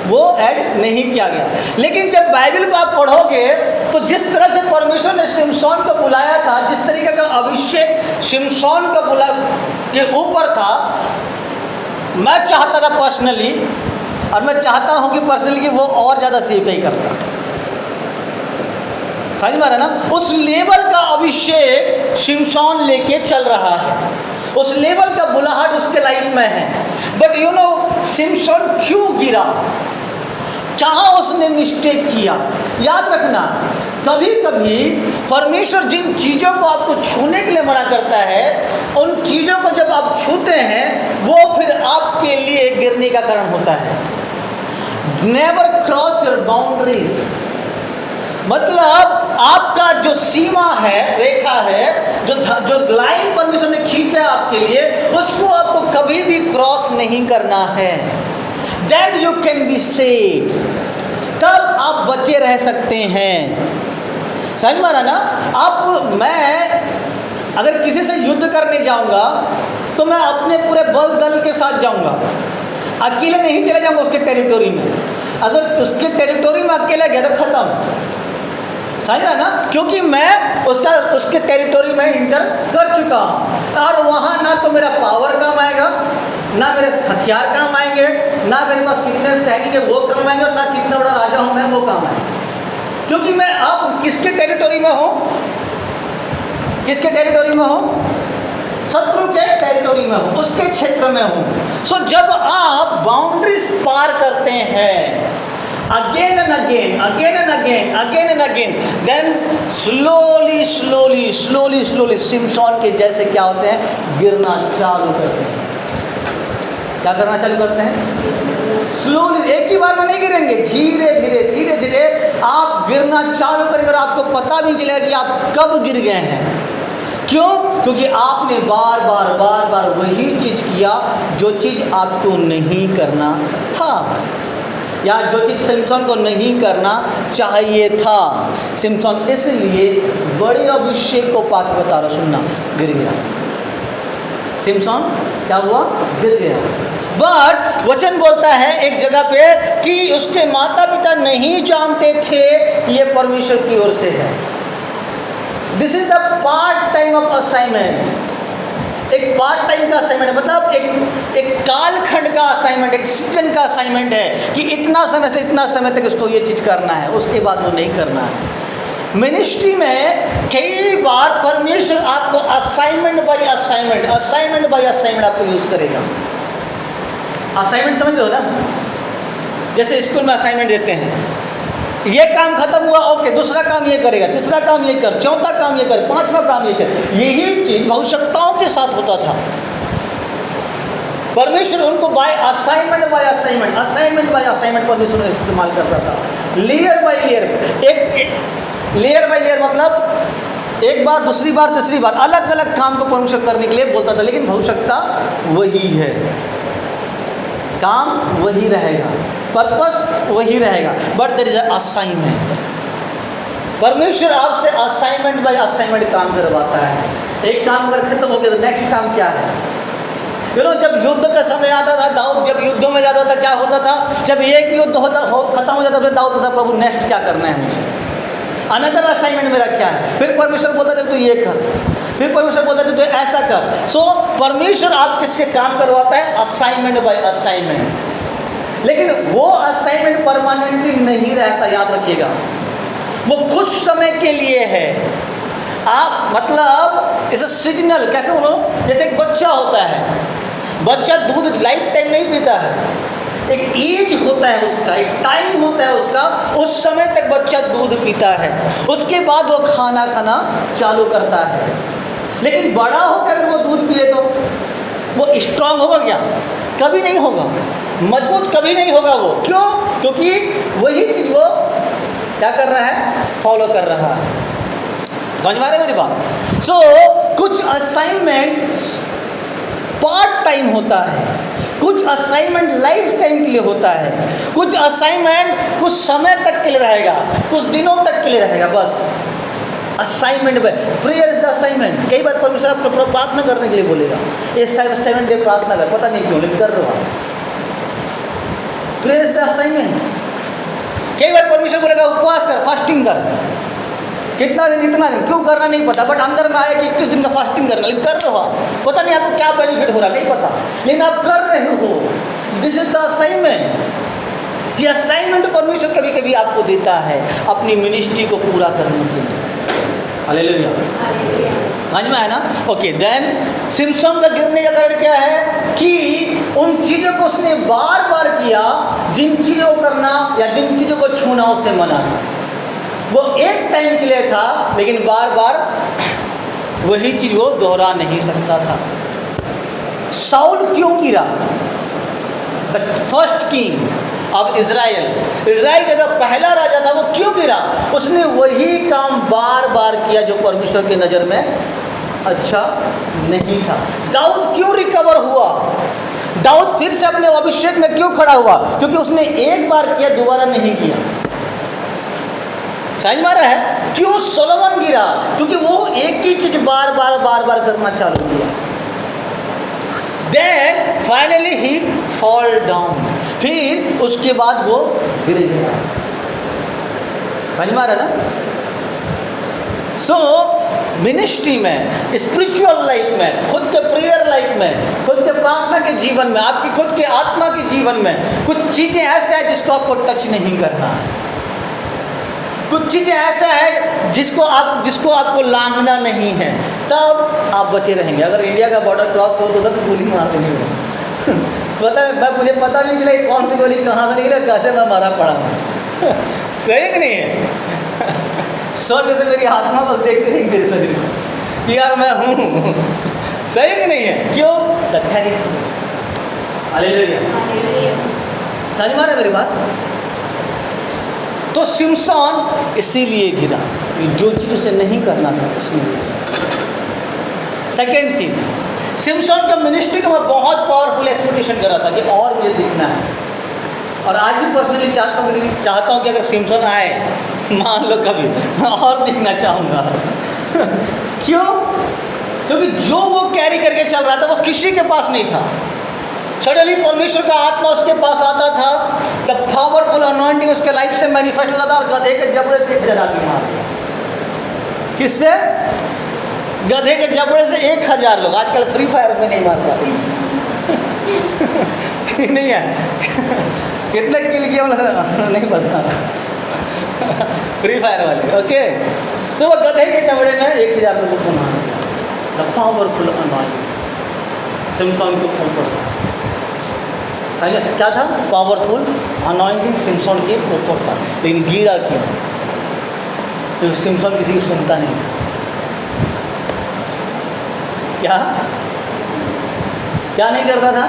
वो ऐड नहीं किया गया। लेकिन जब बाइबल को आप पढ़ोगे तो जिस तरह से परमेश्वर ने सिमसोन को बुलाया था, जिस तरीके का अभिषेक सिमसोन को के ऊपर था, मैं चाहता था पर्सनली, और मैं चाहता हूं कि पर्सनली कि वो और ज़्यादा सेव ही करता। समझ में आ रहा ना? उस लेवल का अभिषेक सिमसोन लेके चल रहा है, उस लेवल का बुलाहट उसके लाइफ में है। बट सिमसोन क्यों गिरा? कहाँ उसने मिस्टेक किया? याद रखना, कभी कभी परमेश्वर जिन चीज़ों को आपको छूने के लिए मना करता है, उन चीज़ों को जब आप छूते हैं वो फिर आपके लिए गिरने का कारण होता है। नेवर क्रॉस योर बाउंड्रीज, मतलब आपका जो सीमा है, रेखा है, जो लाइन परमेश्वर ने खींचा है आपके लिए, उसको आपको कभी भी क्रॉस नहीं करना है। Then you can be safe, तब आप बचे रह सकते हैं। समझ में आ रहा ना? मैं अगर किसी से युद्ध करने जाऊंगा तो मैं अपने पूरे बल दल के साथ जाऊंगा, अकेले नहीं चले जाऊंगा उसके टेरिटोरी में। अगर उसके टेरिटोरी में अकेले गया तो खत्म। समझ रहा ना? क्योंकि मैं उसके टेरिटोरी में इंटर कर चुका हूँ, और वहाँ ना तो मेरा पावर काम आएगा, ना मेरे हथियार काम आएंगे, ना मेरे पास कितने सैनिक है वो काम आएंगे, और ना कितना बड़ा राजा हूँ मैं वो काम आएगा। क्योंकि मैं अब किसके टेरिटोरी में हूँ? किसके टेरिटोरी में हूँ? शत्रु के टेरिटोरी में हूँ, उसके क्षेत्र में हूँ। सो जब आप बाउंड्रीज पार करते हैं again and again, again and again, again and again, then slowly Samson के जैसे क्या होते हैं? गिरना चालू करते हैं। क्या करना चालू करते हैं? स्लोली, एक ही बार में नहीं गिरेंगे, धीरे धीरे धीरे धीरे आप गिरना चालू करेंगे और आपको पता भी नहीं चलेगा कि आप कब गिर गए हैं। क्यों? क्योंकि आपने बार बार वही चीज़ किया जो चीज़ आपको नहीं करना था, या जो चीज़ सिमसोन को नहीं करना चाहिए था। सिमसोन इसलिए बड़े अभिषेक को पाके बता रहा, सुनना, गिर गया। सिमसोन क्या हुआ? गिर गया। बट वचन बोलता है एक जगह पे कि उसके माता पिता नहीं जानते थे ये परमेश्वर की ओर से है। This is the part time of assignment. एक पार्ट टाइम का असाइनमेंट है, मतलब एक कालखंड का असाइनमेंट, एक सीजन का असाइनमेंट है कि इतना समय से इतना समय तक इसको ये चीज़ करना है, उसके बाद वो नहीं करना है। मिनिस्ट्री में कई बार परमेश्वर आपको असाइनमेंट बाय असाइनमेंट आपको यूज़ करेगा। असाइनमेंट समझ लो ना, जैसे स्कूल में असाइनमेंट देते हैं, ये काम खत्म हुआ, ओके, दूसरा काम ये करेगा, तीसरा काम ये कर, चौथा काम ये कर, पांचवा काम ये कर। यही चीज भविष्यताओं के साथ होता था। परमेश्वर उनको बाय असाइनमेंट परमेश्वर इस्तेमाल करता था। लेयर बाय लेयर, एक लेयर बाय लेयर, मतलब एक बार, दूसरी बार, तीसरी बार अलग अलग काम को परमेश्वर करने के लिए बोलता था, लेकिन भविष्यता वही है, काम वही रहेगा, पर्पस वही रहेगा, बट देयर इज असाइनमेंट। परमेश्वर आपसे असाइनमेंट बाय असाइनमेंट काम करवाता है। एक काम अगर खत्म हो गया तो नेक्स्ट काम क्या है? जब युद्ध का समय आता था, दाऊद जब युद्धों में जाता था, क्या होता था? जब एक युद्ध खत्म हो जाता फिर दाऊद कहता, प्रभु नेक्स्ट क्या करना है मुझे, अनदर असाइनमेंट मेरा क्या है? फिर परमेश्वर बोलता था तो ये कर, फिर परमेश्वर बोलता था तो ऐसा कर। सो परमेश्वर आप किससे काम करवाता है? Assignment bye assignment. लेकिन वो असाइनमेंट परमानेंटली नहीं रहता, याद रखिएगा, वो कुछ समय के लिए है। आप मतलब इसे सीजनल, कैसे बोलो, जैसे एक बच्चा होता है, बच्चा दूध लाइफ टाइम नहीं पीता है, एक एज होता है उसका, एक टाइम होता है उसका, उस समय तक बच्चा दूध पीता है, उसके बाद वो खाना खाना चालू करता है। लेकिन बड़ा होकर अगर वो दूध पिए तो वो स्ट्रांग होगा क्या? कभी नहीं होगा, मजबूत कभी नहीं होगा वो। क्यों? क्योंकि वही चीज़ वो क्या कर रहा है? फॉलो कर रहा है। समझ में आ रहा है मेरी बात? सो कुछ असाइनमेंट पार्ट टाइम होता है, कुछ असाइनमेंट लाइफ टाइम के लिए होता है, कुछ असाइनमेंट कुछ समय तक के लिए रहेगा, कुछ दिनों तक के लिए रहेगा, बस। असाइनमेंट में प्रेयर इज द असाइनमेंट। कई बार परमेश्वर आपको प्रार्थना करने के लिए बोलेगा, ये 7 डे प्रार्थना कर, पता नहीं क्यों, लेकिन कर रहे हो आप। Prayer is the assignment. कई बार परमेश्वर बोलेगा उपवास कर, फास्टिंग कर, कितना दिन, इतना दिन, क्यों करना नहीं पता, बट अंदर में आया कि 21 दिन का फास्टिंग करना, लेकिन कर रहे हो आप, पता नहीं आपको क्या बेनिफिट हो रहा नहीं पता, लेकिन आप कर रहे हो। This is the assignment. ये असाइनमेंट परमेश्वर कभी कभी आपको देता है अपनी मिनिस्ट्री को पूरा करने के लिए। हालेलुया, समझ में आया ना? ओके, देन सिमसोन का गिरने का कारण क्या है? कि उन चीज़ों को उसने बार बार किया जिन चीज़ों को करना या जिन चीज़ों को छूना उससे मना था। वो एक टाइम के लिए था, लेकिन बार बार वही चीज़ वो दोहरा नहीं सकता था। शाऊल क्यों गिरा? द फर्स्ट किंग अब इज़राइल का जो पहला राजा था वो क्यों गिरा? उसने वही काम बार बार किया जो परमेश्वर की नज़र में अच्छा नहीं था। दाऊद क्यों रिकवर हुआ? दाऊद फिर से अपने अभिषेक में क्यों खड़ा हुआ? क्योंकि उसने एक बार किया, दोबारा नहीं किया। समझ में आ रहा है? क्यों सोलोमन गिरा? क्योंकि वो एक ही चीज बार बार करना चालू किया। Then finally he fall down, फिर उसके बाद वो गिर गया। समझ में आ रहा है ना? सो मिनिस्ट्री में, स्पिरिचुअल लाइफ में, खुद के प्रेयर लाइफ में, खुद के प्रार्थना के जीवन में, आपकी खुद के आत्मा के जीवन में कुछ चीज़ें ऐसा है जिसको आपको टच नहीं करना है। कुछ चीज़ें ऐसा है जिसको आपको लांघना नहीं है, तब आप बचे रहेंगे। अगर इंडिया का बॉर्डर क्रॉस करो तो उधर से गोली मार देंगे पता है, मुझे पता नहीं चला कौन सी गोली कहाँ से निकला, कैसे मैं मारा पड़ा सही कि नहीं है? स्वर्ग से मेरी आत्मा बस देखते रहेगी मेरे शरीर को, यार मैं हूँ। सही कि नहीं है? क्यों? हालेलुया। हालेलुया। समझ में आ रहा है मेरी बात? तो सिमसोन इसीलिए गिरा, जो चीज़ उसे नहीं करना था इसलिए। सेकेंड चीज़, सिमसोन का मिनिस्ट्री को मैं बहुत पावरफुल एक्सपेक्टेशन कर रहा था कि और मुझे दिखना है, और आज भी पर्सनली चाहता हूँ कि अगर सिमसोन आए, मान लो कभी, मैं और दिखना चाहूँगा। क्यों? क्योंकि जो वो कैरी करके चल रहा था वो किसी के पास नहीं था। सडनली परमेश्वर का आत्मा उसके पास आता था, द पावरफुल अनॉइंटिंग उसके लाइफ से मैनिफेस्ट होता था, और गधे के जबड़े से 1000 आदमी मार दिया। किससे? गधे के जबड़े से 1000 लोग। आजकल फ्री फायर में नहीं मार पाते। नहीं है। कितने किल किया नहीं पता। फ्री फायर वाले, ओके। सो वो गधे के जबड़े में 1000 लोगों को मार दिया। द पावरफुल अनॉइंटिंग सिमसोन को ऊपर क्या था? पावरफुल अनॉइंटिंग सिमसोन के ऊपर था, लेकिन गिरा क्यों? क्योंकि सिमसोन किसी की सुनता नहीं था। क्या नहीं करता था?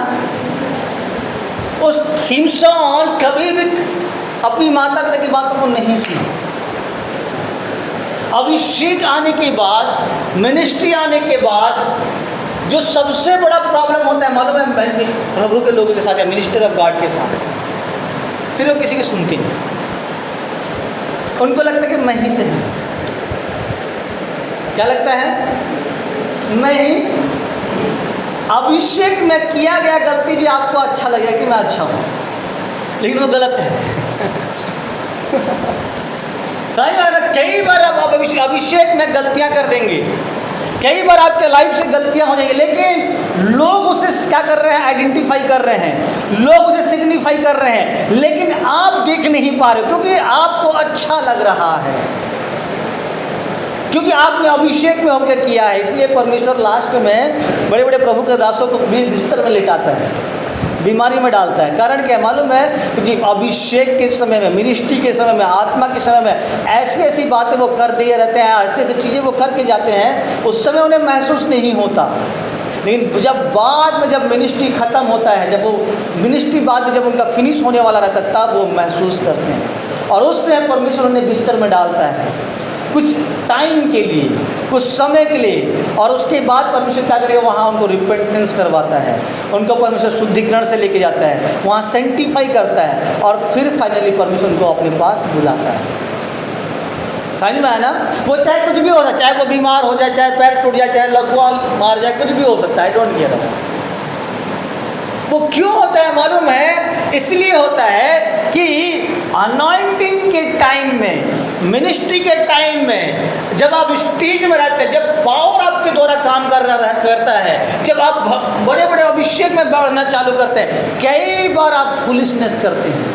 उस सिमसोन कभी भी अपनी माता पिता की बातों को नहीं सुना। अभिषेक आने के बाद, मिनिस्ट्री आने के बाद, जो सबसे बड़ा प्रॉब्लम होता है मालूम है? प्रभु के लोगों के साथ या मिनिस्टर ऑफ गॉड के साथ, फिर वो किसी की सुनती नहीं। उनको लगता है कि मैं ही सही। क्या लगता है? मैं ही। अभिषेक में किया गया गलती भी आपको अच्छा लगेगा कि मैं अच्छा हूँ, लेकिन वो गलत है। सही है। कई बार आप अभिषेक में गलतियां कर देंगे, कई बार आपके लाइफ से गलतियां हो जाएंगी, लेकिन लोग उसे क्या कर रहे हैं? आइडेंटिफाई कर रहे हैं, लोग उसे सिग्निफाई कर रहे हैं, लेकिन आप देख नहीं पा रहे, क्योंकि आपको अच्छा लग रहा है, क्योंकि आपने अभिषेक में होकर किया है। इसलिए परमेश्वर लास्ट में बड़े बड़े प्रभु के दासों को बिस्तर में लिटाता है, बीमारी में डालता है। कारण क्या है मालूम है? क्योंकि अभिषेक के समय में, मिनिस्ट्री के समय में, आत्मा के समय में ऐसी ऐसी बातें वो कर दिए रहते हैं, ऐसी ऐसी चीज़ें वो करके जाते हैं, उस समय उन्हें महसूस नहीं होता। लेकिन जब बाद में, जब मिनिस्ट्री ख़त्म होता है, जब वो मिनिस्ट्री बाद में जब उनका फिनिश होने वाला रहता है, तब वो महसूस करते हैं, और उस समय परमेश्वर उन्हें बिस्तर में डालता है कुछ टाइम के लिए, कुछ समय के लिए, और उसके बाद परमेश्वर क्या करेगा? वहाँ उनको रिपेंटेंस करवाता है, उनको परमेश्वर शुद्धिकरण से लेके जाता है, वहाँ सेंटिफाई करता है, और फिर फाइनली परमेश्वर उनको अपने पास बुलाता है। समझ में आया ना? वो चाहे कुछ भी हो जाए, चाहे वो बीमार हो जाए, चाहे पैर टूट जाए, चाहे लकवा मार जाए, कुछ भी हो सकता है, आई डोंट केयर। वो क्यों होता है मालूम है? इसलिए होता है कि अनॉइंटिंग के टाइम में, मिनिस्ट्री के टाइम में, जब आप स्टेज में रहते हैं, जब पावर आपके द्वारा काम करता है, जब आप बड़े बड़े अभिषेक में बढ़ना चालू करते हैं, कई बार आप फुलिशनेस करते हैं,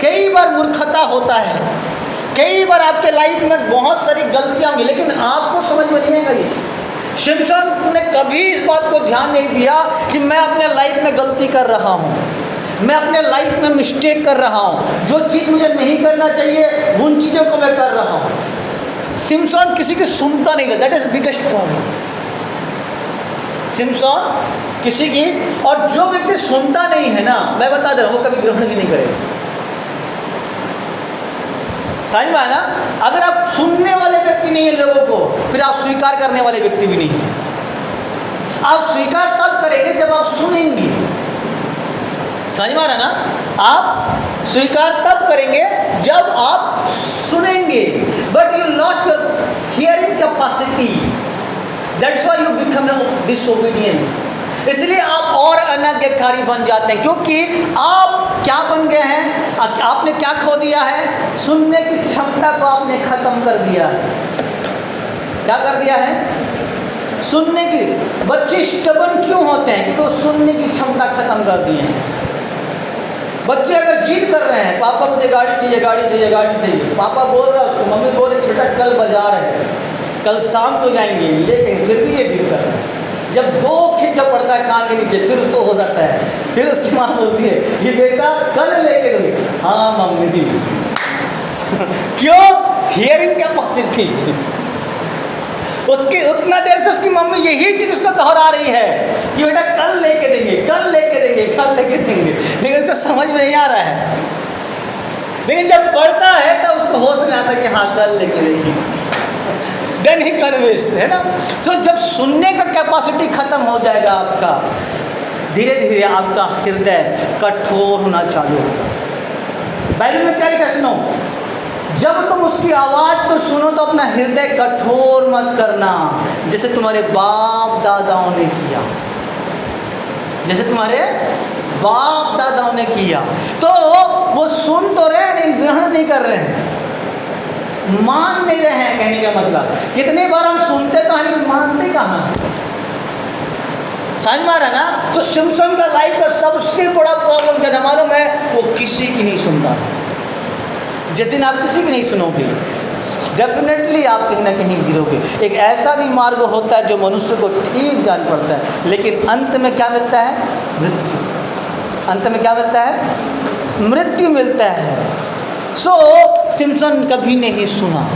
कई बार मूर्खता होता है, कई बार आपके लाइफ में बहुत सारी गलतियाँ होंगी, लेकिन आपको समझ में नहीं आएगा ये चीज़। सिमसोन ने कभी इस बात को ध्यान नहीं दिया कि मैं अपने लाइफ में गलती कर रहा हूँ, मैं अपने लाइफ में मिस्टेक कर रहा हूँ, जो चीज़ मुझे नहीं करना चाहिए उन चीज़ों को मैं कर रहा हूँ। सिमसोन किसी की सुनता नहीं था, that is biggest problem. Samson किसी की, और जो व्यक्ति सुनता नहीं है ना, मैं बता दे रहा हूँ, वो कभी ग्रहण भी नहीं करेगा। समझ में आया ना? अगर आप सुनने वाले व्यक्ति नहीं है लोगों को, फिर आप स्वीकार करने वाले व्यक्ति भी नहीं है। आप स्वीकार तब करेंगे जब आप सुनेंगे। समझ में आ रहा ना? आप स्वीकार तब करेंगे जब आप सुनेंगे। But you lost your hearing capacity, that's why you become disobedience. इसलिए आप और अनाज्ञाकारी बन जाते हैं, क्योंकि आप क्या बन गए हैं? आपने क्या खो दिया है? सुनने की क्षमता को आपने खत्म कर दिया है। क्या कर दिया है? सुनने की। बच्चे स्टबर्न क्यों होते हैं? क्योंकि वो सुनने की क्षमता खत्म कर दिए हैं। बच्चे अगर जिद कर रहे हैं, पापा मुझे गाड़ी चाहिए, गाड़ी चाहिए, गाड़ी चाहिए, पापा बोल रहा है उसको, मम्मी बोल रही बेटा कल बाजार है, कल शाम को जाएंगे, लेकिन फिर भी ये जिद कर रहा है। जब दो खिंच जब पड़ता है कान के नीचे, फिर उसको हो जाता है, फिर उसकी माँ बोलती है ये बेटा कल लेके दोगे? हाँ मम्मी दी। क्यों? Hearing capacity. उसकी उतना देर से उसकी मम्मी यही चीज़ उसको दोहरा रही है कि बेटा कल लेके देंगे, कल लेके देंगे, कल समझ में नहीं आ रहा है, लेकिन जब पढ़ता है तो उसको होश में आता है कि हाँ कल लेके रहेगी, देन ही कन्विंस्ड, है ना। तो जब सुनने का कैपेसिटी खत्म हो जाएगा आपका, धीरे धीरे आपका हृदय कठोर होना चालू होगा। बाइबल में क्या लिखा सुनो, जब तुम उसकी आवाज़ को सुनो तो अपना हृदय कठोर मत करना, जैसे तुम्हारे बाप दादाओं ने किया, जैसे तुम्हारे बाप दादाओं ने किया। तो वो सुन तो रहे हैं लेकिन ग्रहण नहीं कर रहे हैं, मान नहीं रहे हैं। कहने का मतलब, कितनी बार हम सुनते तो हैं लेकिन मानते कहाँ हैं, समझ में आ रहा ना। तो सिम्पसन का लाइफ का सबसे बड़ा प्रॉब्लम क्या था मालूम है, वो किसी की नहीं सुनता। जिस दिन आप किसी की नहीं सुनोगे, डेफिनेटली आप कहीं ना कहीं गिरोगे। एक ऐसा भी मार्ग होता है जो मनुष्य को ठीक जान पड़ता है, लेकिन अंत में क्या मिलता है, मृत्यु। अंत में क्या मिलता है, मृत्यु मिलता है। सो सिम्पसन कभी नहीं सुना,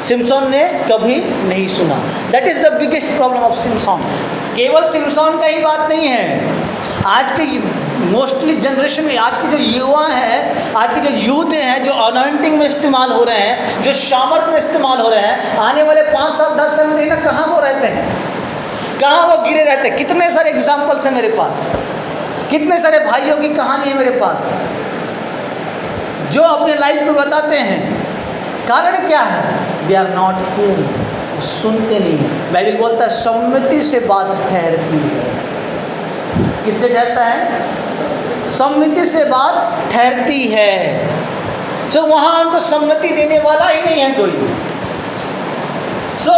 सिम्पसन ने कभी नहीं सुना। That is the biggest problem of Simpson. केवल सिम्पसन का ही बात नहीं है, आज के मोस्टली जनरेशन में, आज के जो युवा हैं, आज के जो यूथ हैं, जो अनॉइंटिंग में इस्तेमाल हो रहे हैं, जो शामर्थ में इस्तेमाल हो रहे हैं, आने वाले 5 साल 10 साल में देखना कहाँ वो रहते हैं, कहाँ वो गिरे रहते हैं। कितने सारे एग्जाम्पल्स हैं मेरे पास, कितने सारे भाइयों की कहानी है मेरे पास जो अपने लाइफ में बताते हैं। कारण क्या है, दे आर नॉट हियरिंग, सुनते नहीं हैं। बाइबल बोलता है सम्मति से बात ठहरती है। किससे ठहरता है, सम्मति से बात ठहरती है। सो वहाँ उनको सम्मति देने वाला ही नहीं है कोई। सो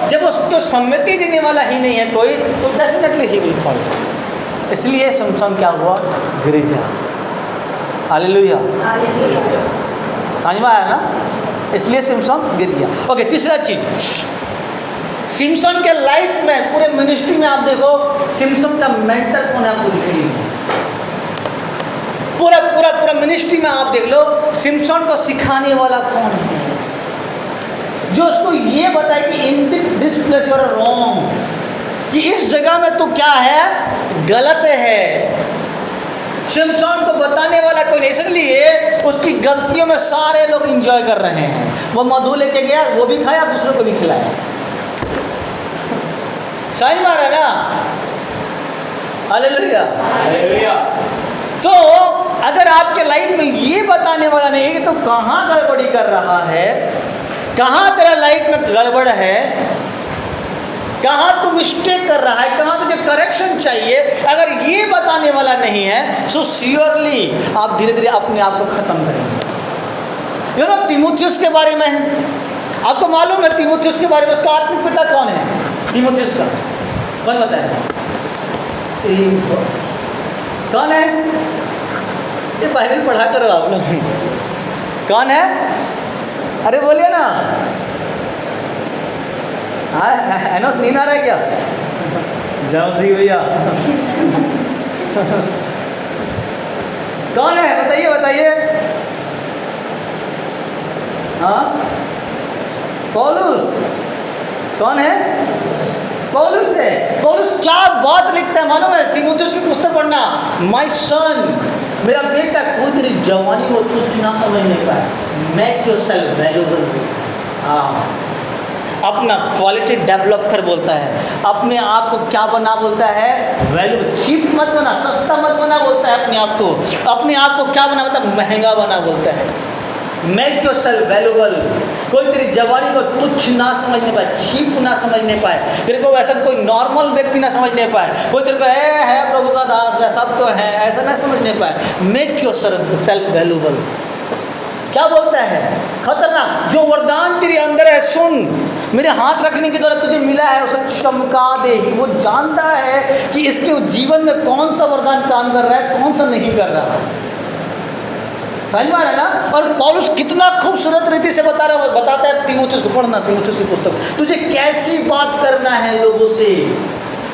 जब उसको सम्मति देने वाला ही नहीं है कोई, तो डेफिनेटली ही विल फॉल। इसलिए सिम्पसन क्या हुआ, गिर गया। हालेलुया, समझ में आया ना। इसलिए सिम्पसन गिर गया। ओके, तीसरा चीज, सिम्पसन के लाइफ में, पूरे मिनिस्ट्री में आप देखो सिम्पसन का मेंटर कौन है, आपको दिखेगी। पूरा पूरा पूरा मिनिस्ट्री में आप देख लो सिम्पसन को सिखाने वाला कौन है, जो उसको ये बताए कि in this place you are wrong, कि इस जगह में तो क्या है, गलत है। सिम्पसन को बताने वाला कोई नहीं, इसलिए उसकी गलतियों में सारे लोग एंजॉय कर रहे हैं। वो मधु लेके गया, वो भी खाया, दूसरों को भी खिलाया। सही बात है ना, हालेलुया। तो अगर आपके लाइफ में ये बताने वाला नहीं है कि तो कहाँ गड़बड़ी कर रहा है, कहाँ तेरा लाइफ में गड़बड़ है, कहाँ तू मिस्टेक कर रहा है, कहाँ तुझे करेक्शन चाहिए, अगर ये बताने वाला नहीं है, सो श्योरली आप धीरे धीरे अपने आप को खत्म करेंगे। यू नो तीमुथियुस के बारे में आपको मालूम है, तीमुथियुस के बारे में उसका आत्मिक पिता कौन है, तीमुथियुस का कौन बताए, कौन है, ये बाइबल पढ़ा करो आप लोग, कौन है, अरे बोलिए ना। हाँ, एनोस नींद आ रहा है क्या, जाओ सी भैया। कौन है, बताइए बताइए। हाँ, पौलुस, कौन है, पौलुस है। पौलुस क्या बात लिखता है मालूम है, तीमुथियुस की पुस्तक पढ़ना, माय सन, मेरा बेटा, कोई तेरी जवानी को तुच्छ ना समझने पाए, मेक योरसेल्फ वैल्यूएबल। हाँ, अपना क्वालिटी डेवलप कर बोलता है, अपने आप को क्या बना बोलता है, वैल्यू, चीप मत बना, सस्ता मत बना बोलता है अपने आप को, अपने आप को क्या बना बोलता है, महंगा बना बोलता है, मेक योरसेल्फ वैल्यूएबल। कोई तेरी जवानी को तुच्छ ना समझने पाए, चीप ना समझने पाए, तेरे को वैसा कोई नॉर्मल व्यक्ति ना समझने पाए, कोई तेरे को है प्रभु का दास है, सब तो है, ऐसा ना समझने पाए। Make yourself valuable. क्या बोलता है, खतरनाक, जो वरदान तेरे अंदर है, सुन, मेरे हाथ रखने के द्वारा तुझे मिला है, उसे चमका दे। वो जानता है कि इसके जीवन में कौन सा वरदान काम कर रहा है, कौन सा नहीं कर रहा है, समझ में आ रहा है ना। और पौलुस कितना खूबसूरत रीति से बताता है तीमुथियुस को, पढ़ना तीमुथियुस की पुस्तक, तुझे कैसी बात करना है लोगों से,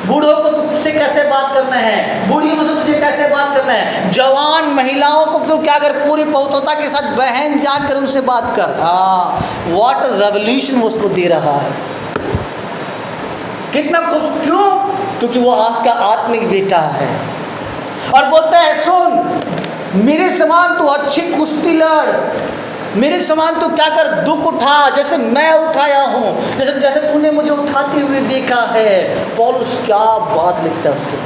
बूढ़ों को तुझसे कैसे बात करना है, बूढ़ियों से तुझे कैसे बात करना है, जवान महिलाओं को तो क्या कर, पूरी पवित्रता के साथ बहन जानकर उनसे बात कर। हाँ, व्हाट रेवोल्यूशन वो उसको दे रहा है, कितना खूब, क्यों, क्योंकि वो आज का आत्मिक बेटा है। और बोलता है सुन, मेरे समान तू अच्छी कुश्ती लड़, मेरे समान तू क्या कर, दुख उठा जैसे मैं उठाया हूँ, जैसे जैसे तूने मुझे उठाते हुए देखा है। पौलुस क्या बात लिखता है उसके,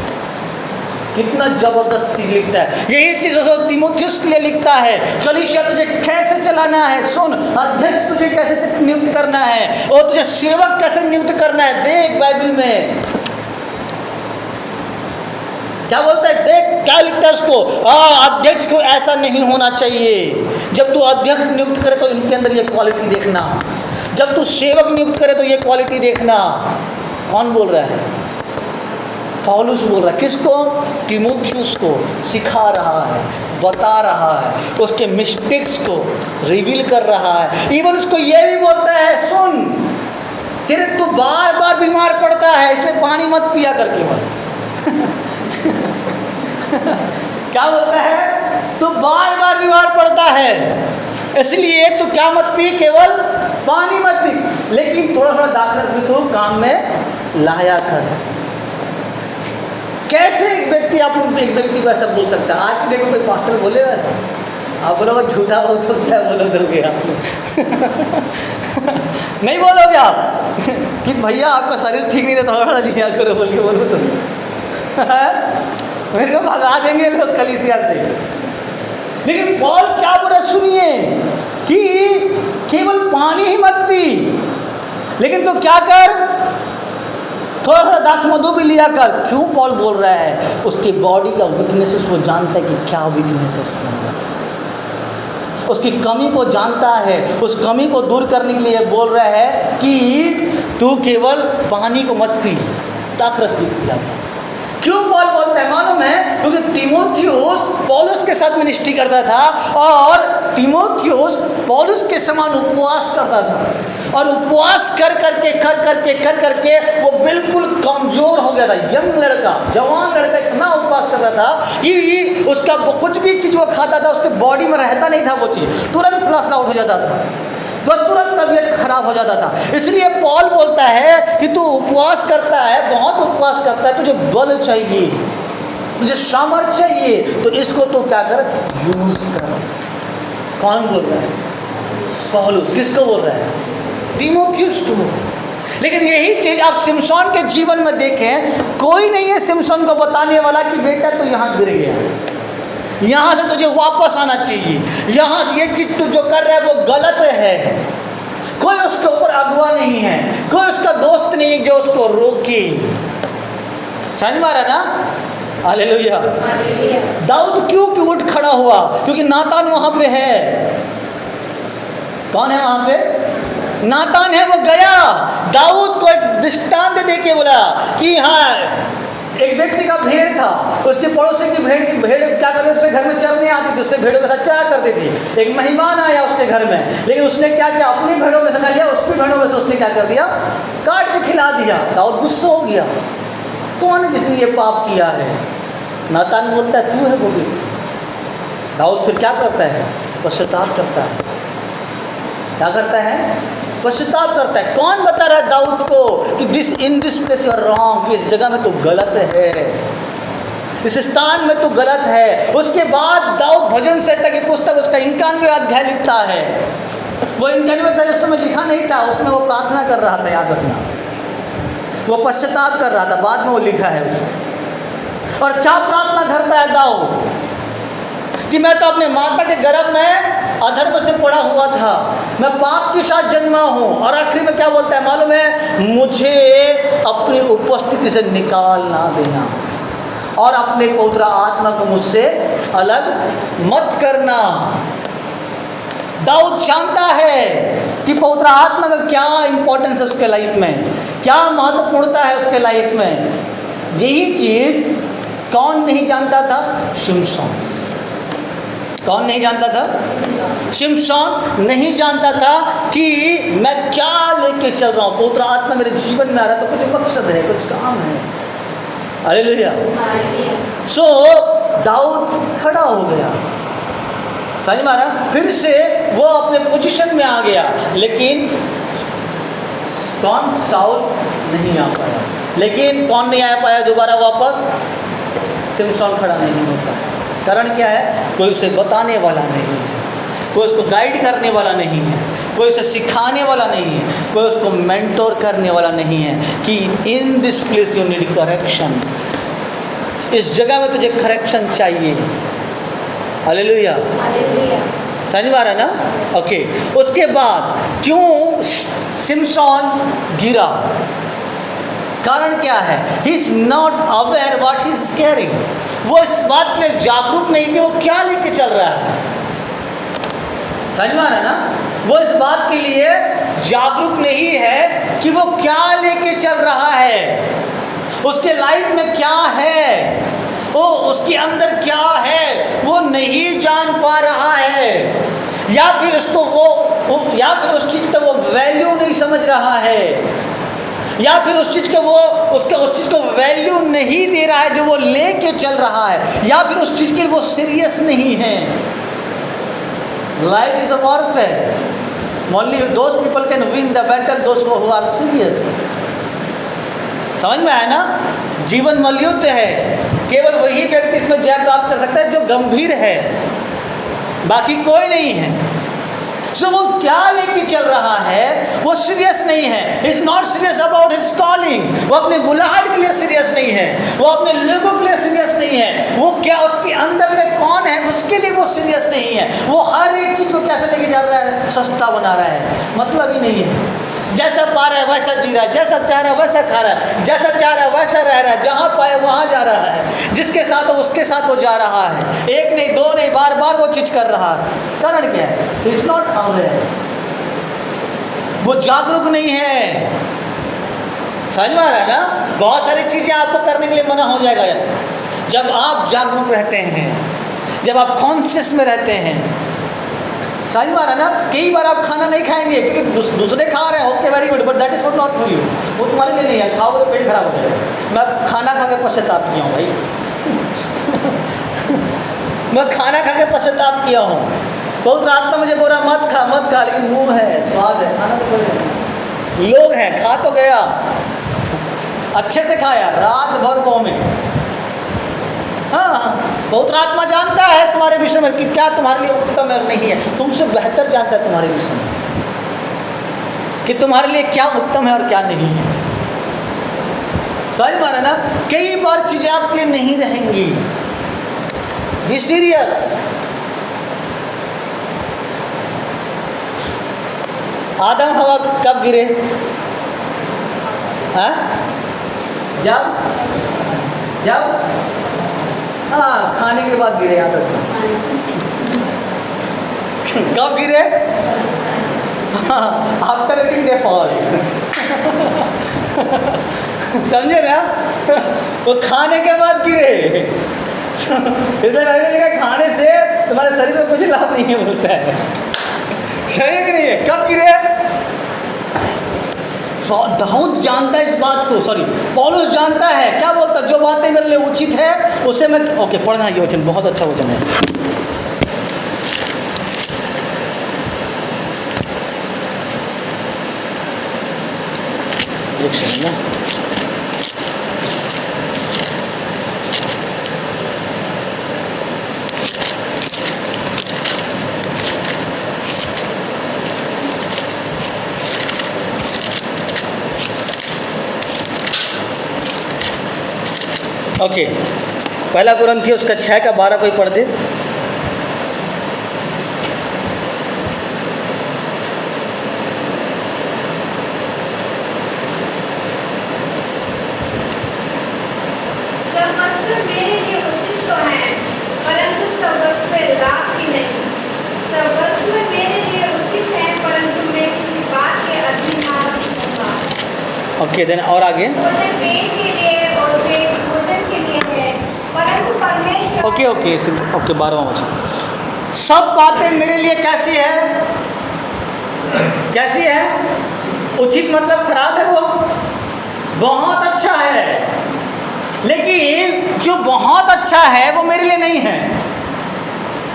कितना जबरदस्त चीज लिखता है। यही चीज उसको तीमुथियुस के लिए लिखता है, कलीसिया तुझे कैसे चलाना है, सुन, अध्यक्ष तुझे कैसे नियुक्त करना है, और तुझे सेवक कैसे नियुक्त करना है। देख बाइबल में क्या बोलता है, देख क्या लिखता है उसको, अध्यक्ष को ऐसा नहीं होना चाहिए। जब तू अध्यक्ष नियुक्त करे तो इनके अंदर ये क्वालिटी देखना, जब तू सेवक नियुक्त करे तो ये क्वालिटी देखना। कौन बोल रहा है? पौलुस बोल रहा है। किसको? तीमुथियुस को सिखा रहा है, बता रहा है, उसके मिस्टेक्स को रिवील कर रहा है। इवन उसको ये भी बोलता है, सुन, तेरे तू बार बार बीमार पड़ता है, इसलिए पानी मत पिया कर केवल। क्या बोलता है? तू बार बार बीमार पड़ता है, इसलिए तू क्या मत पी, केवल पानी मत पी, लेकिन थोड़ा थोड़ा दाखरस भी तू काम में लाया कर। कैसे एक व्यक्ति, आप एक व्यक्ति को ऐसा बोल सकता है? आज के डेट में कोई पास्टर बोले ऐसा? आप बोलोगे झूठा बोल सकता है, बोलो दोगे आप नहीं बोलोगे आप कि भैया आपका शरीर ठीक नहीं रहता, थोड़ा लिया करो बोल के बोलो तो मेरे को भगा देंगे लोग कलीसिया से। लेकिन पौल क्या बोला सुनिए, कि केवल पानी ही मत पी, लेकिन तो क्या कर, थोड़ा थोड़ा दांत मधु भी लिया कर। क्यों पौल बोल रहा है? उसकी बॉडी का वीकनेसेस वो जानता है कि क्या वीकनेस है उसके अंदर, उसकी कमी को जानता है। उस कमी को दूर करने के लिए बोल रहा है कि तू केवल पानी को मत पी, दाखरस भी पिया कर। क्यों पौल बोलता है मालूम है? क्योंकि तीमुथियुस पौलुस के साथ मिनिस्ट्री करता था, और तीमुथियुस पौलुस के समान उपवास करता था, और उपवास कर करके वो बिल्कुल कमजोर हो गया था। यंग लड़का, जवान लड़का इतना उपवास करता था कि उसका कुछ भी चीज़ वो खाता था उसके बॉडी में रहता नहीं था, वो चीज़ तुरंत फ्लश आउट हो जाता था, तो तुरंत तबीयत खराब हो जाता था। इसलिए पौल बोलता है कि तू उपवास करता है, बहुत उपवास करता है, तुझे बल चाहिए, तुझे सामर्थ्य चाहिए, तो इसको तू क्या कर, यूज कर। कौन बोल रहा है? पौलुस। किसको बोल रहा है? तीमुथियुस को। लेकिन यही चीज आप सिमसोन के जीवन में देखें, कोई नहीं है सिमसोन को बताने वाला कि बेटा तू यहाँ गिर गया, यहाँ से तुझे वापस आना चाहिए, यहाँ ये चीज़ तू जो कर रहा है वो गलत है। कोई उसके ऊपर अगुआ नहीं है, कोई उसका दोस्त नहीं है जो उसको रोके। समझ में आ रहा ना? हालेलुया। दाऊद क्यों उठ खड़ा हुआ? क्योंकि नातान वहाँ पे है। कौन है वहाँ पे? नातान है। वो गया दाऊद को एक दृष्टांत दे के बोला कि हाँ, एक व्यक्ति का भेड़ था, उसके पड़ोसी की भेड़ क्या करते, उसके घर में चरने आती थी, उसके भेड़ों के साथ चरा करती थी। एक मेहमान आया उसके घर में, लेकिन उसने क्या किया, अपनी भेड़ों में से ना लिया, उसकी भेड़ों में से उसने क्या कर दिया, काट के खिला दिया। दाऊद गुस्सा हो गया, कौन है जिसने ये पाप किया है? नातान बोलता है तू है वो भी। दाऊद फिर क्या करता है? पश्चाताप करता है। क्या करता है? पश्चाताप करता है। कौन बता रहा है दाऊद को कि in this place you are wrong, इस जगह में तो गलत है, इस स्थान में तो गलत है। उसके बाद दाऊद भजन संहिता की पुस्तक उसका 91वां अध्याय लिखता है। वो 91वां अध्याय उस समय लिखा नहीं था, उसमें वो प्रार्थना कर रहा था, याद रखना, वो पश्चाताप कर रहा था, बाद में वो लिखा है उसको। और क्या प्रार्थना करता है दाऊद कि मैं तो अपने माता के गर्भ में अधर्म से पड़ा हुआ था, मैं पाप के साथ जन्मा हूँ। और आखिर में क्या बोलता है मालूम है? मुझे अपनी उपस्थिति से निकाल ना देना, और अपने पवित्र आत्मा को मुझसे अलग मत करना। दाऊद जानता है कि पवित्र आत्मा का क्या इंपॉर्टेंस है उसके लाइफ में, क्या महत्वपूर्णता है उसके लाइफ में। यही चीज़ कौन नहीं जानता था? शिमशोन। कौन नहीं जानता था? शिमशोन नहीं जानता था कि मैं क्या लेके चल रहा हूँ, पवित्र आत्मा मेरे जीवन में आ रहा है तो कुछ मकसद है, कुछ काम है। हालेलुया। सो दाऊद खड़ा हो गया, समझ में आ रहा? फिर से वो अपने पोजीशन में आ गया, लेकिन कौन? साउल नहीं आ पाया। लेकिन कौन नहीं आ पाया दोबारा वापस? सिमसोन खड़ा नहीं हो पाया। कारण क्या है? कोई उसे बताने वाला नहीं है, कोई उसको गाइड करने वाला नहीं है, कोई उसे सिखाने वाला नहीं है, कोई उसको मेंटोर करने वाला नहीं है कि in this place you need correction, इस जगह में तुझे करेक्शन चाहिए। Hallelujah, hallelujah. समझ में आ रहा है ना? ओके। उसके बाद क्यों सिमसोन गिरा? कारण क्या है? He is not aware what he is carrying. वो इस बात के लिए जागरूक नहीं कि वो क्या लेके चल रहा है। समझ में आ रहा है ना? वो इस बात के लिए जागरूक नहीं है कि वो क्या लेके चल रहा है, उसके लाइफ में क्या है, वो उसके अंदर क्या है, वो नहीं जान पा रहा है, या फिर उसको या फिर उस चीज़ का वो वैल्यू नहीं समझ रहा है, या फिर उस चीज़ उस चीज़ को वैल्यू नहीं दे रहा है जो वो लेके चल रहा है, या फिर उस चीज़ के लिए वो सीरियस नहीं है। Life is a warfare, only those people can win the battle those who are serious. समझ में आया ना? जीवन मलयुद्ध है, केवल वही व्यक्ति इसमें जय प्राप्त कर सकता है जो गंभीर है, बाकी कोई नहीं है। सो वो क्या लेके चल रहा है? वो सीरियस नहीं है, is not serious about his calling. वो अपने बुलाहट के लिए सीरियस नहीं है, वो अपने लोगों के लिए सीरियस नहीं है, वो क्या उसके अंदर में कौन है उसके लिए वो सीरियस नहीं है। वो हर एक चीज़ को कैसे लेके जा रहा है? सस्ता बना रहा है, मतलब ही नहीं है। जैसा पा रहा है वैसा जी रहा है, जैसा चाह रहा है वैसा खा रहा है, जैसा चाह रहा है वैसा रह रहा है, जहाँ पाए वहाँ जा रहा है, जिसके साथ हो उसके साथ वो जा रहा है, एक नहीं दो नहीं बार बार वो चीज़ कर रहा है। कारण क्या है? इट्स नॉट अवेयर, वो जागरूक नहीं है। समझ में आ रहा है ना? बहुत सारी चीज़ें आपको करने के लिए मना हो जाएगा जब आप जागरूक रहते हैं, जब आप कॉन्शियस में रहते हैं। समझ में आ रहा है ना? कई बार आप खाना नहीं खाएंगे क्योंकि दूसरे खा रहे हैं, okay very good, but that is not for you, वो तुम्हारे लिए नहीं है। खाओगे तो पेट खराब हो जाएगा। मैं खाना खा के पश्चाताप किया हूँ भाई मैं खाना खा के पश्चाताप किया हूँ। बहुत रात में मुझे बोल रहा मत खा, लेकिन मुंह है, स्वाद है, खाना तो कोई लोग हैं, खा तो गया, अच्छे से खाया, रात भर वॉमिट। हाँ, पवित्र आत्मा जानता है तुम्हारे विषय में कि क्या तुम्हारे लिए उत्तम है और नहीं है, तुमसे बेहतर जानता है तुम्हारे विषय में कि तुम्हारे लिए क्या उत्तम है और क्या नहीं है। समझ में आ रहा है ना? कई बार चीज़ें आपके लिए नहीं रहेंगी। Be serious. आदम हवा कब गिरे? हाँ, जब हाँ, खाने के बाद गिरे। यहाँ तक कब गिरे? आफ्टर ईटिंग दे फॉल समझे ना? वो खाने के बाद गिरे। इसलिए खाने से तुम्हारे शरीर में कुछ लाभ नहीं है बोलता है। सही है कि नहीं है? कब गिरे? दाऊद जानता है इस बात को, सॉरी पौलुस जानता है। क्या बोलता? जो बातें मेरे लिए उचित है उसे मैं, ओके पढ़ना ये वचन बहुत अच्छा वचन है। एक सेकंड ना, ओके पहला कुरिन्थी उसका 6 का 12 कोई पढ़ दे। सब वस्त्र मेरे लिए उचित तो हैं, परंतु सब वस्तुएं लाभ की नहीं। सब वस्तुएं मेरे लिए उचित हैं, परंतु मैं किसी बात के अधीन ना रहूंगा। ओके देन और आगे। भोजन पेट के लिए और पेट भोजन के लिए है, परंतु परमेश्वर। ओके 12वां वचन। सब बातें मेरे लिए कैसी है? कैसी है? उचित मतलब खराब है? वो बहुत अच्छा है, लेकिन जो बहुत अच्छा है वो मेरे लिए नहीं है।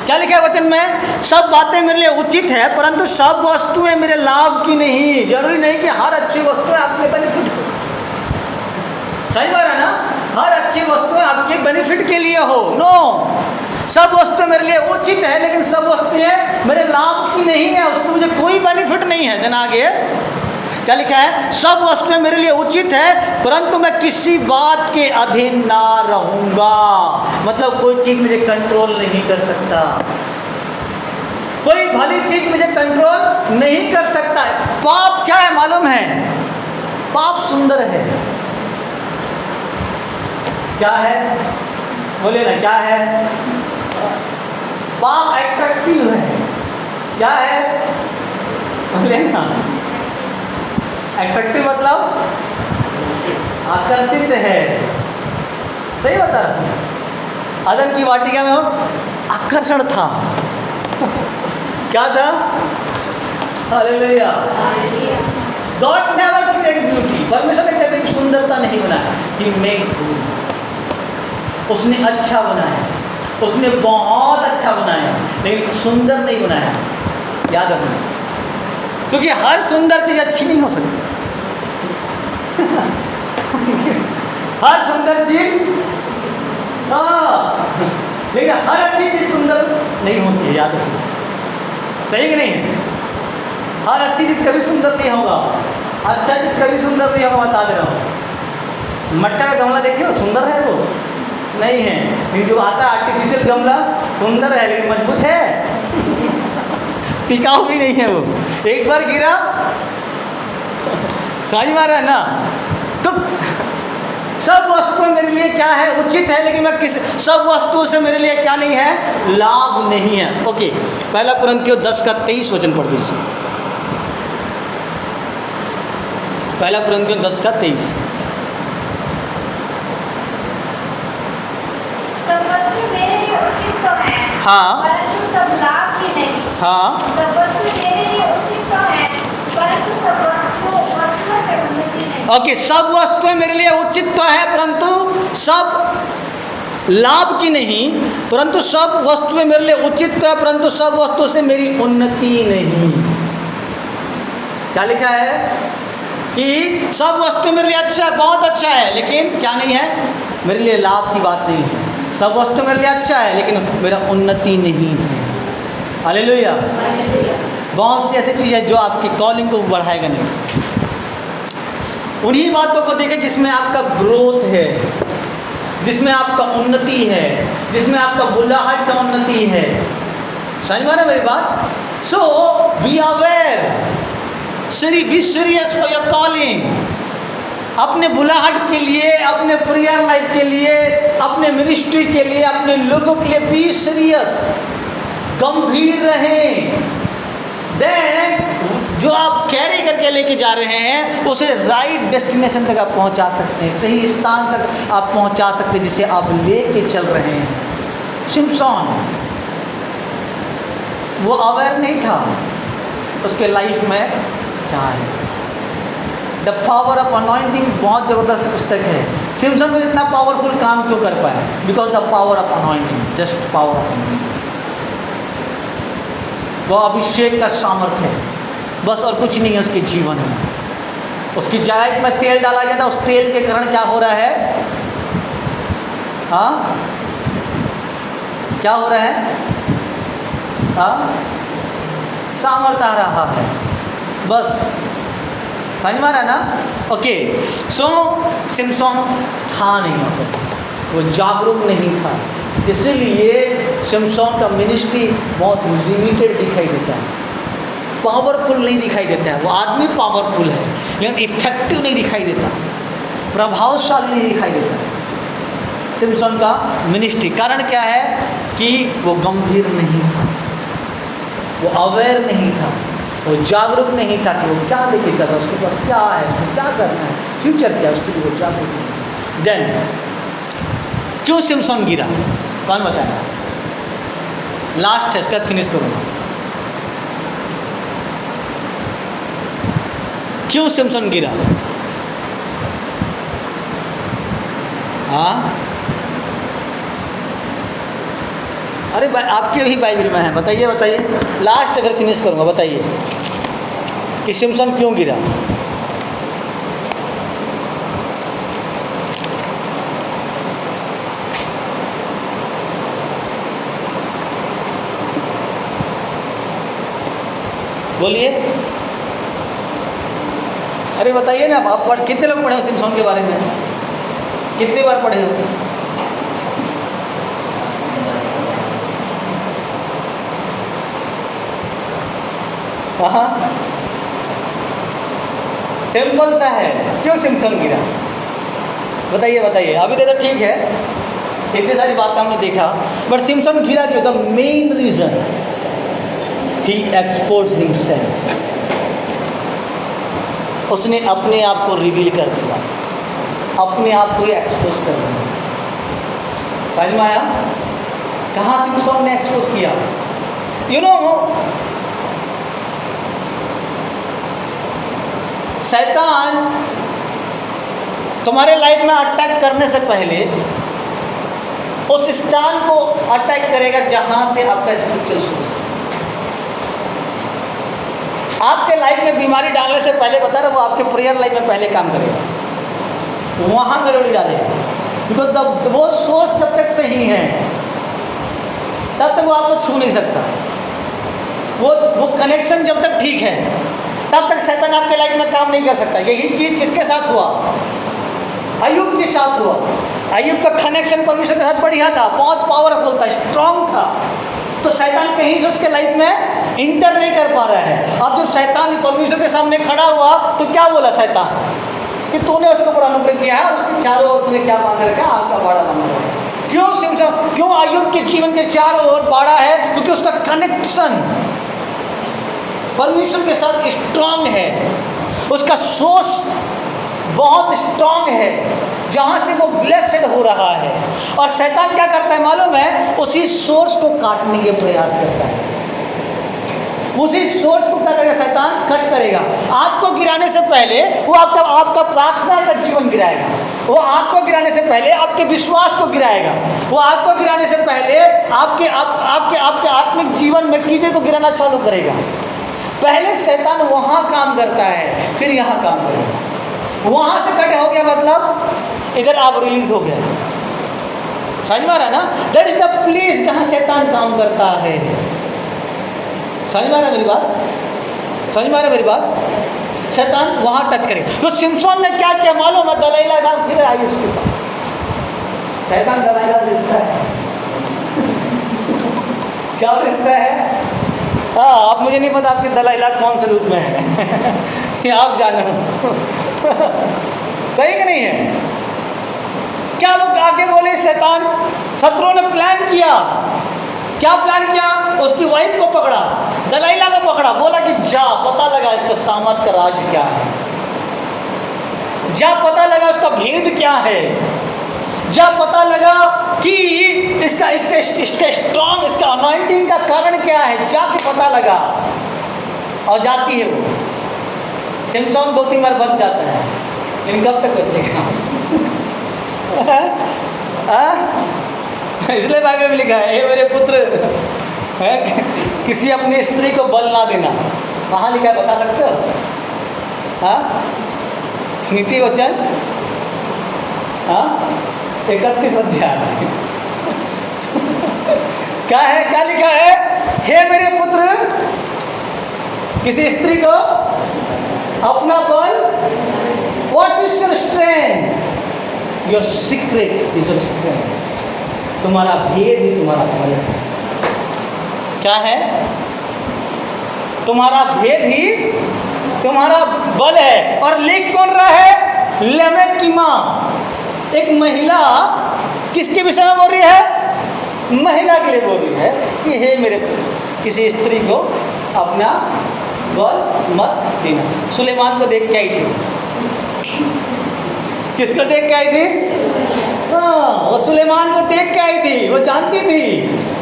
क्या लिखा है वचन में? सब बातें मेरे लिए उचित है, परंतु सब वस्तुएं मेरे लाभ की नहीं। जरूरी नहीं कि हर अच्छी वस्तुएं आपके बेनिफिट हो। सही बात है ना? हर अच्छी वस्तुएं आपके बेनिफिट के लिए हो। नो, सब वस्तुएं मेरे लिए उचित है, लेकिन सब वस्तुएं मेरे लाभ की नहीं है, उससे मुझे कोई बेनिफिट नहीं है। देन आगे क्या लिखा है? सब वस्तुएं मेरे लिए उचित है, परंतु मैं किसी बात के अधीन ना रहूंगा। मतलब कोई चीज मुझे कंट्रोल नहीं कर सकता, कोई भली चीज मुझे कंट्रोल नहीं कर सकता है। पाप क्या है मालूम है? पाप सुंदर है। क्या है? बोले ना, क्या है? पाप अट्रैक्टिव है। क्या है? बोले ना, अट्रैक्टिव मतलब आकर्षित है। सही बता रहा हूं। अदन की वाटिका में आकर्षण था। क्या था? Hallelujah. God never created beauty. परमेश्वर ने कभी सुंदरता नहीं बनाया। He made beauty. उसने अच्छा बनाया, उसने बहुत अच्छा बनाया, लेकिन सुंदर नहीं बनाया। याद रखना, क्योंकि हर सुंदर चीज अच्छी नहीं हो सकती। हर सुंदर चीज, हाँ, लेकिन हर अच्छी चीज सुंदर नहीं होती है। याद रखना, सही कि नहीं है? हर अच्छी चीज कभी सुंदर नहीं होगा, अच्छा चीज कभी सुंदर नहीं होगा। बता दे रहा हूँ। मट्टा का गमला देखिए, सुंदर है वो नहीं है, लेकिन जो आता है आर्टिफिशियल गमला सुंदर है, लेकिन मजबूत है, टिकाऊ भी नहीं है वो। एक बार गिरा, समझ में आ रहा है ना? तो सब वस्तुएं मेरे लिए क्या है? उचित है, लेकिन मैं सब वस्तुओं से मेरे लिए क्या नहीं है? लाभ नहीं है। ओके, पहला कुरिन्थियों 10 का 23 वचन पढ़ दीजिए। पहला कुरिन्थियों 10 का 23। सब वस्तु मेरे लिए उचित तो है, हाँ, परंतु सब लाभ की नहीं। हाँ, सब वस्तु मेरे लिए उचित तो है, परंतु सब वस्तुओं से उन्नति नहीं। ओके, सब वस्तुएं मेरे लिए उचित तो है, परंतु सब लाभ की नहीं। परंतु सब वस्तुएं मेरे लिए उचित तो है, परंतु सब वस्तुओं से मेरी उन्नति नहीं। क्या लिखा है? कि सब वस्तु मेरे लिए अच्छा है, बहुत अच्छा है, लेकिन क्या नहीं है? मेरे लिए लाभ की बात नहीं है। सब वस्तु मेरे लिए अच्छा है, लेकिन मेरा उन्नति नहीं है। हालेलुया। बहुत सी ऐसी चीज़ है जो आपकी कॉलिंग को बढ़ाएगा नहीं। उन्हीं बातों को देखें जिसमें आपका ग्रोथ है, जिसमें आपका उन्नति है, जिसमें आपका बुलाहट का उन्नति है। समझ में आ रहा है मेरी बात? So be aware, be serious for your calling. अपने बुलाहट के लिए, अपने प्रेयर लाइफ के लिए, अपने मिनिस्ट्री के लिए, अपने लोगों के लिए बी सीरियस, गंभीर रहें। देन जो आप कैरी करके लेके जा रहे हैं उसे राइट डेस्टिनेशन तक आप पहुंचा सकते हैं, सही स्थान तक आप पहुंचा सकते हैं जिसे आप लेके चल रहे हैं। सिमसोन वो अवेयर नहीं था उसके लाइफ में क्या है। द पावर ऑफ अनॉइंटिंग बहुत ज़बरदस्त पुस्तक है। सिमसन में इतना पावरफुल काम क्यों कर पाया? Because the power of anointing, just power of anointing. वो अभिषेक का सामर्थ्य है, बस, और कुछ नहीं है उसके जीवन में। उसकी जायज में तेल डाला गया था, उस तेल के कारण क्या हो रहा है? हाँ, क्या हो रहा है? हाँ, सामर्थ्य आ रहा है, बस। समझ में आ रहा है ना? ओके, सो सिमसोन था नहीं वहाँ पर, वो जागरूक नहीं था, इसीलिए सिमसोन का मिनिस्ट्री बहुत लिमिटेड दिखाई देता है, पावरफुल नहीं दिखाई देता है। वो आदमी पावरफुल है लेकिन इफेक्टिव नहीं दिखाई देता, प्रभावशाली नहीं दिखाई देता सिमसोन का मिनिस्ट्री। कारण क्या है? कि वो गंभीर नहीं था, वो अवेयर नहीं था, वो जागरूक नहीं था कि वो क्या लेके चल रहा है, उसके पास क्या है, उसको क्या करना है, फ्यूचर क्या है, उसके लिए वो जागरूक नहीं। देन क्यों सिमसोन गिरा? कौन बताएगा? लास्ट है, इसका फिनिश करूँगा। क्यों सिमसोन गिरा? हाँ, अरे आपके भी बाइबल में है, बताइए बताइए। लास्ट अगर फिनिश करूँगा, बताइए कि सिमसोन क्यों गिरा? बोलिए, अरे बताइए ना, आप कितने लोग पढ़े हो सिमसोन के बारे में? कितनी बार पढ़े हो? हाँ, सिंपल सा है, क्यों सिमसोन गिरा? बताइए बताइए। अभी तो ठीक है, इतनी सारी बात हमने देखा, बट सिमसोन गिरा क्यों? The main reason, he exposed himself. उसने अपने आप को रिवील कर दिया, अपने आप को ही एक्सपोज कर दिया। समझ में आया? कहाँ सिमसोन ने एक्सपोज किया? यू नो, शैतान तुम्हारे लाइफ में अटैक करने से पहले उस स्थान को अटैक करेगा जहां से आपका स्पिरिचुअल सोर्स। आपके लाइफ में बीमारी डालने से पहले बता रहा, वो आपके प्रेयर लाइफ में पहले काम करेगा, वहां गड़बड़ी डालेगा, बिकॉज वो सोर्स जब तक सही है तब तक वो आपको छू नहीं सकता। वो कनेक्शन जब तक ठीक है तब तक शैतान आपके लाइफ में काम नहीं कर सकता। यही चीज किसके साथ हुआ? अय्यूब के साथ हुआ। अय्यूब का कनेक्शन परमेश्वर के साथ बढ़िया था, बहुत पावरफुल था, स्ट्रांग था, तो शैतान कहीं से उसके लाइफ में इंटर नहीं कर पा रहा है। अब जब शैतान परमेश्वर के सामने खड़ा हुआ तो क्या बोला शैतान? कि तूने उसके ऊपर अनुग्रह किया है, उसके चारों ओर तूने क्या बांध रखा? आग का बाड़ा बांध रखा। क्यों सिमसोन, क्यों अय्यूब के जीवन के चारों ओर बाड़ा है? क्योंकि उसका कनेक्शन परमेश्वर के साथ स्ट्रांग है, उसका सोर्स बहुत स्ट्रांग है, जहाँ से वो ब्लेस्ड हो रहा है। और शैतान क्या करता है मालूम है? उसी सोर्स को काटने के प्रयास करता है। उसी सोर्स को क्या करेगा शैतान? कट करेगा। आपको गिराने से पहले वो आपका प्रार्थना का जीवन गिराएगा, वो आपको गिराने से पहले आपके विश्वास को गिराएगा, वो आपको गिराने से पहले आपके आत्मिक जीवन में चीज़ें को गिराना चालू करेगा। पहले शैतान वहाँ काम करता है, फिर यहाँ काम करेगा। वहाँ से कट हो गया मतलब इधर आप रिलीज हो गए। समझ में आ रहा है ना? दैट इज द प्लेस जहाँ शैतान काम करता है। समझ में आ रहा मेरी बात? समझ में आ रहा मेरी बात? शैतान वहाँ टच करे। तो सिमसोन ने क्या किया मालूम है? दलाइला नाम फिर आई उसके पास। शैतान दलाइला रिश्ता है क्या रिश्ता है? हाँ, आप मुझे नहीं पता आपके दलाइला कौन से रूप में है ये आप जानो सही कि नहीं है? क्या वो आगे बोले शैतान, शत्रुओं ने प्लान किया। क्या प्लान किया? उसकी वाइफ को पकड़ा, दलाइला को पकड़ा, बोला कि जा पता लगा इसका सामर्थ का राज क्या है, जा पता लगा उसका भेद क्या है, जा पता लगा कि इसका स्ट्रॉन्ग, इसका अनॉइंटिंग का कारण क्या है, जाके पता लगा। और जाती है वो। सिमसोन 2-3 बार बच जाता है, लेकिन कब तक बचेगा? इसलिए बाइबल में लिखा है, हे मेरे पुत्र, किसी अपनी स्त्री को बल ना देना। कहाँ लिखा है बता सकते हो? हाँ, नीति वचन 31 अध्याय क्या है? क्या लिखा है? हे मेरे पुत्र, किसी स्त्री को अपना बल, what is your strength? Your secret is your strength. तुम्हारा भेद ही तुम्हारा बल है। क्या है? तुम्हारा भेद ही तुम्हारा बल है। और लिख कौन रहा है? लेमेक की माँ, एक महिला किसके विषय में बोल रही है? महिला के लिए बोल रही है कि हे मेरे पुत्र, किसी स्त्री को अपना बल मत देना। सुलेमान को देख के आई थी। किसको देख के आई थी? हाँ, वो सुलेमान को देख के आई थी, वो जानती थी,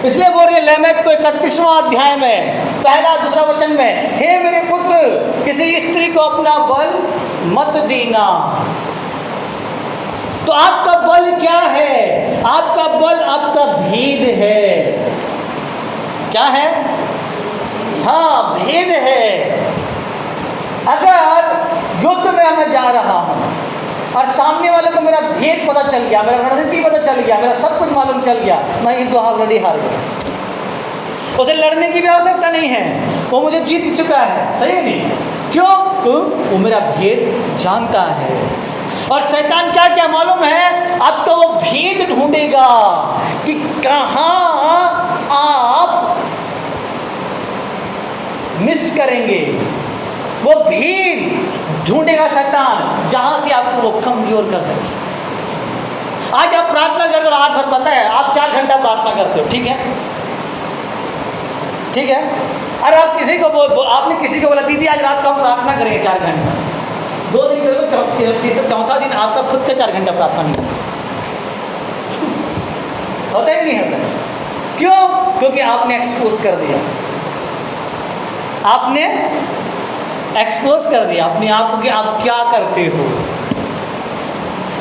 इसलिए बोल रही है लेमेक को 31वां अध्याय में 1-2 वचन में, हे मेरे पुत्र, किसी स्त्री को अपना बल मत देना। तो आपका बल क्या है? आपका बल आपका भेद है। क्या है? हाँ, भेद है। अगर युद्ध में मैं जा रहा हूँ और सामने वाले को मेरा भेद पता चल गया, मेरा रणनीति पता चल गया, मेरा सब कुछ मालूम चल गया, मैं युद्ध ऑलरेडी हार गया। उसे लड़ने की भी आवश्यकता नहीं है, वो मुझे जीत चुका है। सही है नहीं? क्यों? तो वो मेरा भेद जानता है। और शैतान क्या क्या मालूम है? अब तो वो भेद ढूंढेगा कि कहाँ आप मिस करेंगे। वो भेद ढूंढेगा शैतान, जहां से आपको वो कमजोर कर सके। आज आप प्रार्थना करते हो रात भर, पता है आप 4 घंटा प्रार्थना करते हो, ठीक है, ठीक है। अरे आप किसी को आपने किसी को बोला दीदी आज रात को हम प्रार्थना करेंगे 4 घंटा, 2 दिन करोगे, चौथा दिन आपका खुद का 4 घंटा प्रार्थना नहीं होता है कि नहीं होता? क्यों? क्योंकि आपने एक्सपोज कर दिया, आपने एक्सपोज कर दिया अपने आप को कि आप क्या करते हो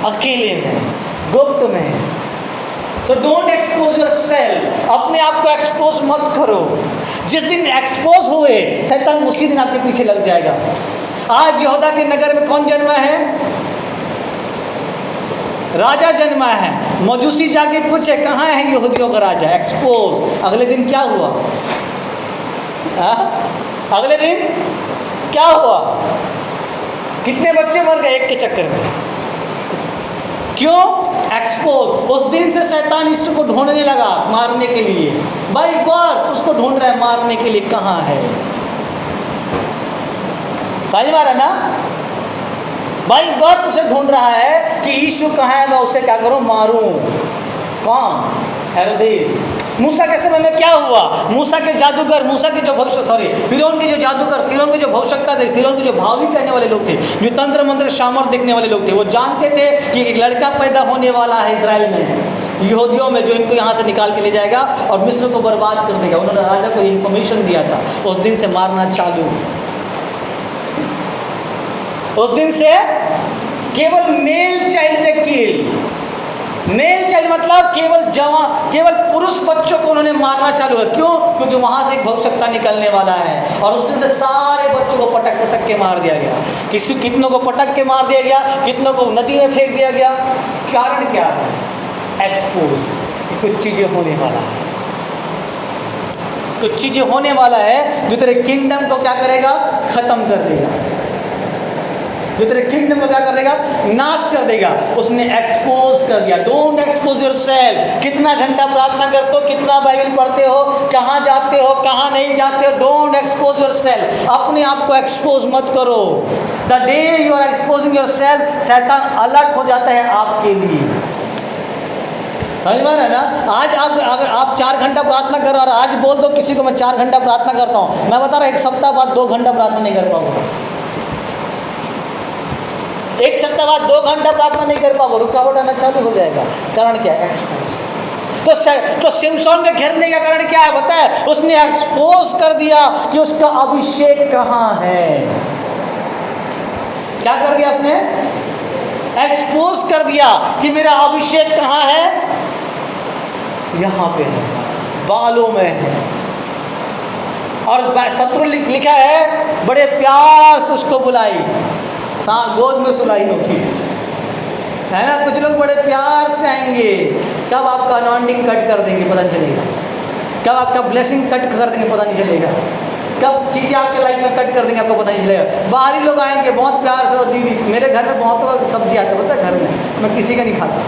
अकेले में, गुप्त में। तो डोंट एक्सपोज योर सेल्फ, अपने आप को एक्सपोज मत करो। जिस दिन एक्सपोज हुए शैतान उसी दिन आपके पीछे लग जाएगा। आज यहूदा के नगर में कौन जन्मा है? राजा जन्मा है। मजूसी जाके पूछे कहाँ है यहूदियों का राजा? एक्सपोज। अगले दिन क्या हुआ? अगले दिन क्या हुआ? कितने बच्चे मर गए एक के चक्कर में। क्यों? एक्सपोज। उस दिन से शैतान ईश्वर को ढूंढने लगा मारने के लिए। बाई बर्थ उसको ढूंढ रहा है मारने के लिए, कहाँ है? समझ में आ रहा ना? बाई बर्थ उसे ढूंढ रहा है कि ईश्वर कहाँ है, मैं उसे क्या करूं, मारूं। कौन? हेरोदेस। मूसा के समय में क्या हुआ? मूसा के जादूगर, मूसा के जो फिरौन के जो जादूगर, फिरौन के जो भविष्यता थे, फिरौन के जो भावी कहने वाले लोग थे, जो तंत्र मंत्र सामर्थ देखने वाले लोग थे, वो जानते थे कि एक लड़का पैदा होने वाला है इजराइल में, यहूदियों में, जो इनको यहाँ से निकाल के ले जाएगा और मिस्र को बर्बाद कर देगा। उन्होंने राजा को इन्फॉर्मेशन दिया था। उस दिन से मारना चालू। उस दिन से केवल मेल चाइल्ड ने किल। मेल चाइल्ड मतलब केवल पुरुष बच्चों को उन्होंने मारना चालू है। क्यों? क्योंकि वहां से एक भविष्यता निकलने वाला है। और उस दिन से सारे बच्चों को पटक पटक के मार दिया गया। कितनों को पटक के मार दिया गया, कितनों को नदी में फेंक दिया गया। कारण क्या है? एक्सपोज। कुछ चीजें होने वाला है, कुछ चीजें होने वाला है जो तेरे किंगडम को क्या करेगा? खत्म कर देगा। जो तेरे किंगडम को क्या कर देगा? नाश कर देगा। उसने एक्सपोज कर दिया। Don't expose yourself. कितना घंटा प्रार्थना करते हो, कितना बाइबल पढ़ते हो, कहाँ जाते हो, कहाँ नहीं जाते हो, डोंट एक्सपोज योरसेल्फ। अपने आप को एक्सपोज मत करो। The day you are exposing yourself, शैतान अलर्ट हो जाता है आपके लिए। समझ में आ रहा है ना? आज आप अगर आप 4 घंटा प्रार्थना करो और आज बोल दो किसी को मैं 4 घंटा प्रार्थना करता हूँ, मैं बता रहा 1 सप्ताह बाद 2 घंटा प्रार्थना नहीं कर पाऊंगा। 1 सप्ताह बाद 2 घंटा प्रार्थना नहीं कर पाओगे, रुकावट आना चालू हो जाएगा। कारण क्या है? एक्सपोज। तो सिमसोन के घेरने का कारण क्या है? पता है? उसने एक्सपोज कर दिया कि उसका अभिषेक कहाँ है। क्या कर दिया उसने? एक्सपोज कर दिया कि मेरा अभिषेक कहाँ है। यहाँ पे है, बालों में है। और शत्रु लिखा है बड़े प्यार से उसको बुलाई, गोद में सुलाई होती है ना। कुछ लोग बड़े प्यार से आएंगे, कब आपका अनॉइंटिंग कट कर देंगे पता नहीं चलेगा, कब आपका ब्लेसिंग कट कर देंगे पता नहीं चलेगा, कब चीज़ें आपके लाइफ में कट कर देंगे आपको पता नहीं चलेगा। बाहरी लोग आएंगे बहुत प्यार से, और दीदी मेरे घर में बहुत सब्जी आता है, पता है घर में मैं किसी का नहीं खाता,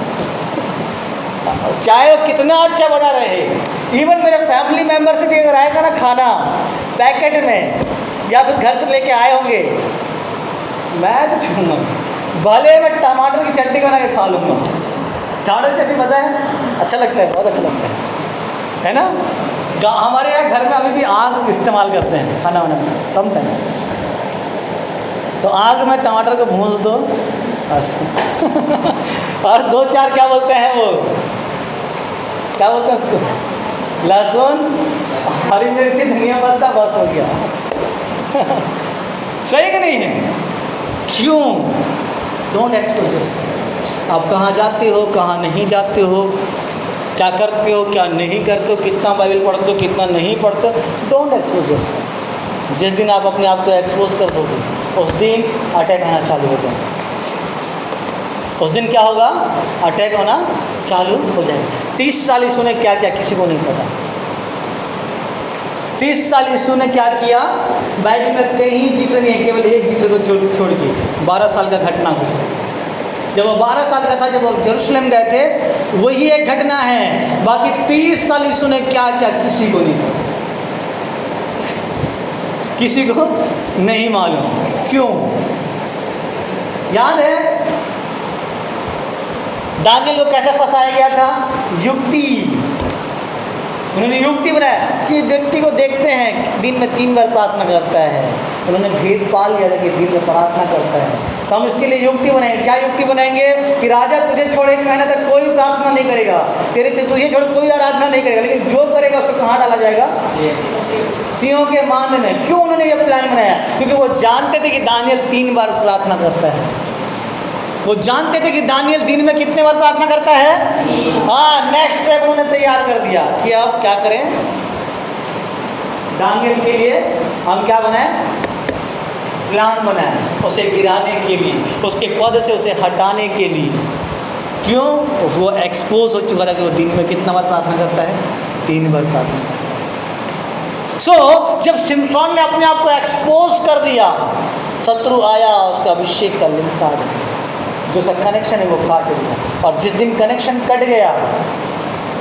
चाहे वो कितना अच्छा बना रहे। इवन मेरे फैमिली मेम्बर से भी अगर आएगा ना खाना पैकेट में या फिर घर से लेके आए होंगे, मैं तो छूँगा, भले मैं टमाटर की चटनी बना के खा लूँगा। टमाटर की चटनी पता है? अच्छा लगता है, बहुत अच्छा लगता है ना। हमारे यहाँ घर में अभी भी आग इस्तेमाल करते हैं खाना बनाने में समटाइम। तो आग में टमाटर को भूंज दो बस और 2-4 क्या बोलते हैं वो, क्या बोलते हैं उसको, लहसुन, हरी मिर्ची, धनिया पत्ता, बस हो गया। सही कि नहीं है? क्यों? Don't expose yourself. आप कहाँ जाते हो, कहाँ नहीं जाते हो, क्या करते हो, क्या नहीं करते हो, कितना बाइबल पढ़ते हो, कितना नहीं पढ़ते हो, डोंट एक्सपोज योरसेल्फ। जिस दिन आप अपने आप को एक्सपोज कर दोगे उस दिन अटैक आना चालू हो जाएगा। उस दिन क्या होगा? अटैक होना चालू हो जाएगा। 30 साल सुने क्या क्या, किसी को नहीं पता। 30 साल यीशु ने क्या किया, बाइबल में कहीं जिक्र नहीं है, केवल एक जिक्र को छोड़ के 12 साल का घटना कुछ। जब वो 12 साल का था, जब वो यरूशलेम गए थे, वही एक घटना है। बाकी 30 साल यीशु ने क्या किया किसी को नहीं, किसी को नहीं मालूम। क्यों? याद है दानियल को कैसे फंसाया गया था? युक्ति, उन्होंने युक्ति बनाया कि व्यक्ति को देखते हैं दिन में 3 बार प्रार्थना करता है, उन्होंने भेद पाल लिया था कि दिन में प्रार्थना करता है, तो हम इसके लिए युक्ति बनाएंगे। क्या युक्ति बनाएंगे? कि राजा तुझे छोड़ 1 महीने तक कोई प्रार्थना नहीं करेगा, तुझे छोड़ कोई आराधना नहीं करेगा, लेकिन जो करेगा उसको कहाँ डाला जाएगा? सिंहों के मांद में। क्यों उन्होंने ये प्लान बनाया? क्योंकि वो जानते थे कि दानियल 3 बार प्रार्थना करता है। वो जानते थे कि दानियल दिन में कितने बार प्रार्थना करता है। हाँ, नेक्स्ट स्टेप उन्होंने तैयार कर दिया कि अब क्या करें, दानियल के लिए हम क्या बनाएं, प्लान बनाएं, उसे गिराने के लिए, उसके पद से उसे हटाने के लिए। क्यों? वो एक्सपोज हो चुका था कि वो दिन में कितना बार प्रार्थना करता है, 3 बार प्रार्थना करता है। जब सिमसोन ने अपने आप को एक्सपोज कर दिया, शत्रु आया, उसका अभिषेक का लिंक काट दिया, जो उसका कनेक्शन है वो काट दिया। और जिस दिन कनेक्शन कट गया,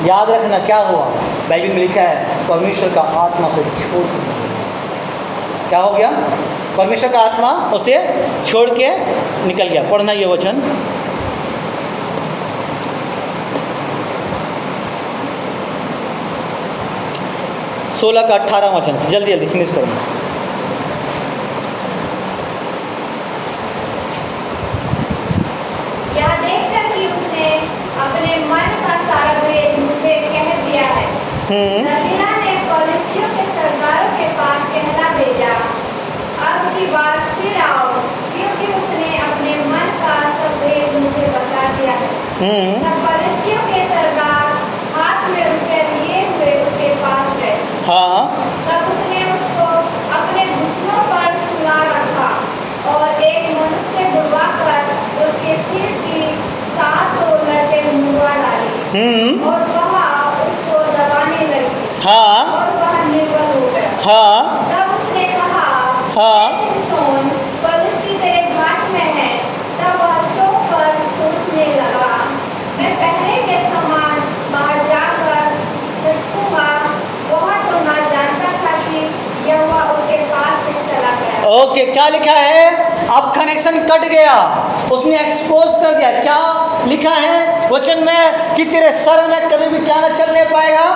याद रखना क्या हुआ, बाइबल में लिखा है परमेश्वर का आत्मा से छोड़ के, क्या हो गया? परमेश्वर का आत्मा उसे छोड़ के निकल गया। पढ़ना ये वचन, सोलह का 18 वचन से जल्दी जल्दी फिनिश करूँगा। यह देखकर कि उसने अपने मन का सारा भेद मुझे कह दिया है, दलीला ने पलिश्तियों के सरदारों के पास कहला भेजा, अब की बात फिर आओ, क्योंकि उसने अपने मन का सब भेद मुझे बता दिया है। तब पलिश्तियों के सरदार हाथ में रुपये लिए हुए उसके पास गए। हाँ, तब उसने उसको अपने घुटनों पर सुला रखा और एक मनुष्य बुलवाकर उसके सिर की 7 लटें मुंडवा डाली और वह उसको दबाने लगी। हाँ, और वह निर्बल हो गया। हाँ, तब उसने कहा, हाँ, सिमसोन, पलिश्ती तेरे घाट में है। तब वह चौंक कर सोचने लगा, मैं पहले के समान बाहर जाकर झटकूंगा। वह तो ना जानता था कि यहोवा उसके पास से चला गया। ओके, क्या लिखा है? अब कनेक्शन कट गया, उसने एक्सपोज कर दिया। क्या लिखा है वचन में? कि तेरे सर में कभी भी क्या ना चलने पाएगा,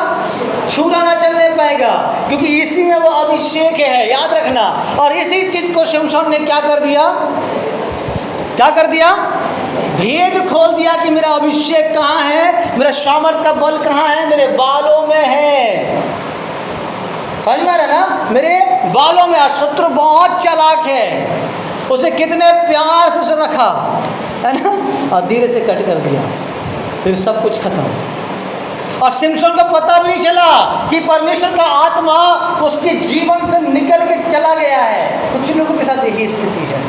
छुरा ना चलने पाएगा, क्योंकि इसी में वो अभिषेक है, याद रखना। और इसी चीज को सिमसोन ने क्या कर दिया? क्या कर दिया? भेद खोल दिया कि मेरा अभिषेक कहाँ है, मेरा सामर्थ का बल कहाँ है, मेरे बालों में है। समझ में आ रहा है ना? मेरे बालों में। और शत्रु बहुत चालाक है, उसने कितने प्यार से उसे रखा है ना, और धीरे से कट कर दिया, फिर सब कुछ खत्म। और सिमसोन को पता भी नहीं चला कि परमेश्वर का आत्मा उसके जीवन से निकल के चला गया है। कुछ लोगों के साथ यही स्थिति है,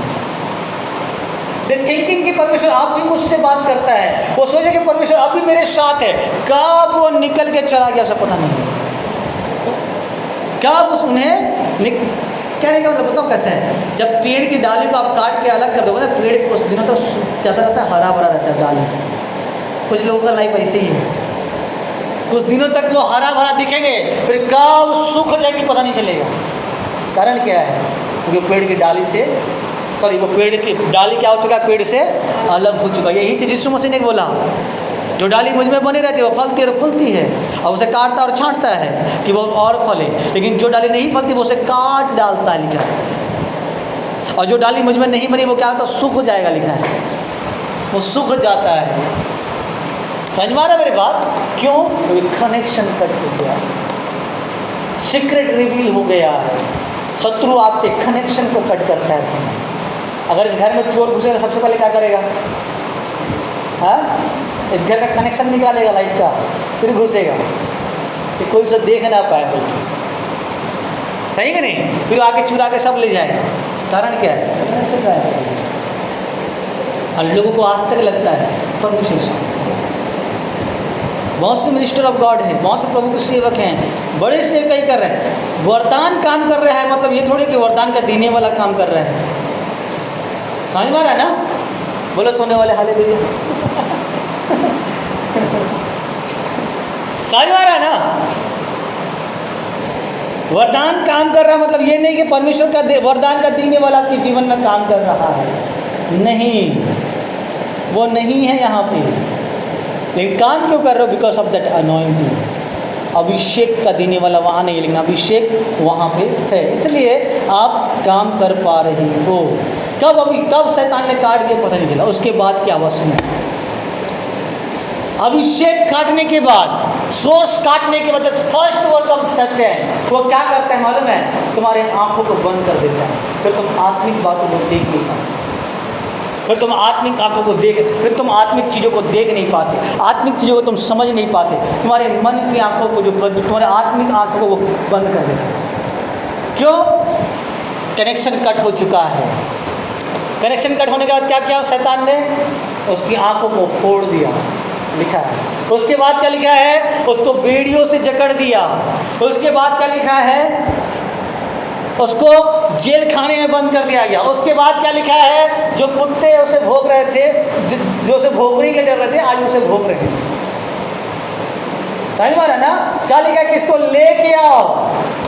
थिंकिंग कि परमेश्वर आप भी मुझसे बात करता है, वो सोचे कि परमेश्वर अब भी मेरे साथ है, कब वो निकल के चला गया उसे पता नहीं। कब उस उन्हें कहने का मतलब बताओ कैसे है? जब पेड़ की डाली को आप काट के अलग कर दोगे ना, पेड़ कुछ दिनों तक कैसा रहता है, हरा भरा रहता है डाली। कुछ लोगों का लाइफ ऐसे ही है, कुछ दिनों तक वो हरा भरा दिखेंगे, फिर कब सूख जाएगी पता नहीं चलेगा। कारण क्या है? क्योंकि पेड़ की डाली से वो पेड़ की डाली क्या हो चुका है, पेड़ से अलग हो चुका है। यही चीज़ यीशु मसीह ने बोला, जो डाली मुझ में बनी रहती है वो फलती और फूलती है, और उसे काटता और छांटता है कि वो और फले, लेकिन जो डाली नहीं फलती वो उसे काट डालता है, लिखा है। और जो डाली मुझ में नहीं बनी वो क्या होता है, सूख जाएगा, लिखा है, वो सूख जाता है। समझ में आ रहा है मेरी बात? क्यों? क्योंकि कनेक्शन कट हो गया, सीक्रेट रिवील हो गया है। शत्रु आपके कनेक्शन को कट करता है। अगर इस घर में चोर घुसेगा सबसे पहले क्या करेगा? हाँ, इस घर का कनेक्शन निकालेगा लाइट का, फिर घुसेगा कि कोई उसे देख ना पाए, बल्कि सही कि नहीं, फिर आके चुरा के सब ले जाएगा। कारण क्या है? कनेक्शन का है। और लोगों को आज तक लगता है परमेश्वर शांत, बहुत से मिनिस्टर ऑफ गॉड हैं, बहुत से प्रभु के सेवक हैं, बड़े सेवक ही कर रहे हैं, वरदान काम कर रहा है, मतलब ये थोड़ी कि वरदान का देने वाला काम कर रहा है। समझ में आ रहा है ना? बोलो सोने वाले हालेलुया। समझ में आ रहा है ना? वरदान काम कर रहा है मतलब ये नहीं कि परमेश्वर का वरदान का देने वाला आपके जीवन में काम कर रहा है, नहीं, वो नहीं है यहाँ पे। लेकिन काम क्यों कर रहे हो? Because of that anointing. अभिषेक का देने वाला वहाँ नहीं है, लेकिन अभिषेक वहाँ पे है, इसलिए आप काम कर पा रहे हो। कब शैतान ने काट दिया पता नहीं चला। उसके बाद क्या हुआ सुनो। अभिषेक काटने के बाद, सोर्स काटने के बाद, फर्स्ट वर्क ऑफ सैतान वो क्या करता है मालूम है? तुम्हारे आंखों को बंद कर देता है, फिर तुम आत्मिक बातों को देख नहीं पाते, फिर तुम आत्मिक आंखों को फिर तुम आत्मिक चीज़ों को देख नहीं पाते, आत्मिक चीज़ों को तुम समझ नहीं पाते। तुम्हारे मन की आंखों को तुम्हारे आत्मिक आंखों को वो बंद कर देता है। क्यों? कनेक्शन कट हो चुका है। कनेक्शन कट होने के बाद क्या किया शैतान ने? उसकी आंखों को फोड़ दिया, लिखा है। उसके बाद क्या लिखा है? उसको बेड़ियों से जकड़ दिया। उसके बाद क्या लिखा है? उसको जेल खाने में बंद कर दिया गया। उसके बाद क्या लिखा है? जो कुत्ते उसे भोग रहे थे, जो उसे भोगने के डर रहे थे, आज उसे भोग रहे हैं। समझ में आ रहा है ना? क्या लिखा है कि इसको लेके आओ,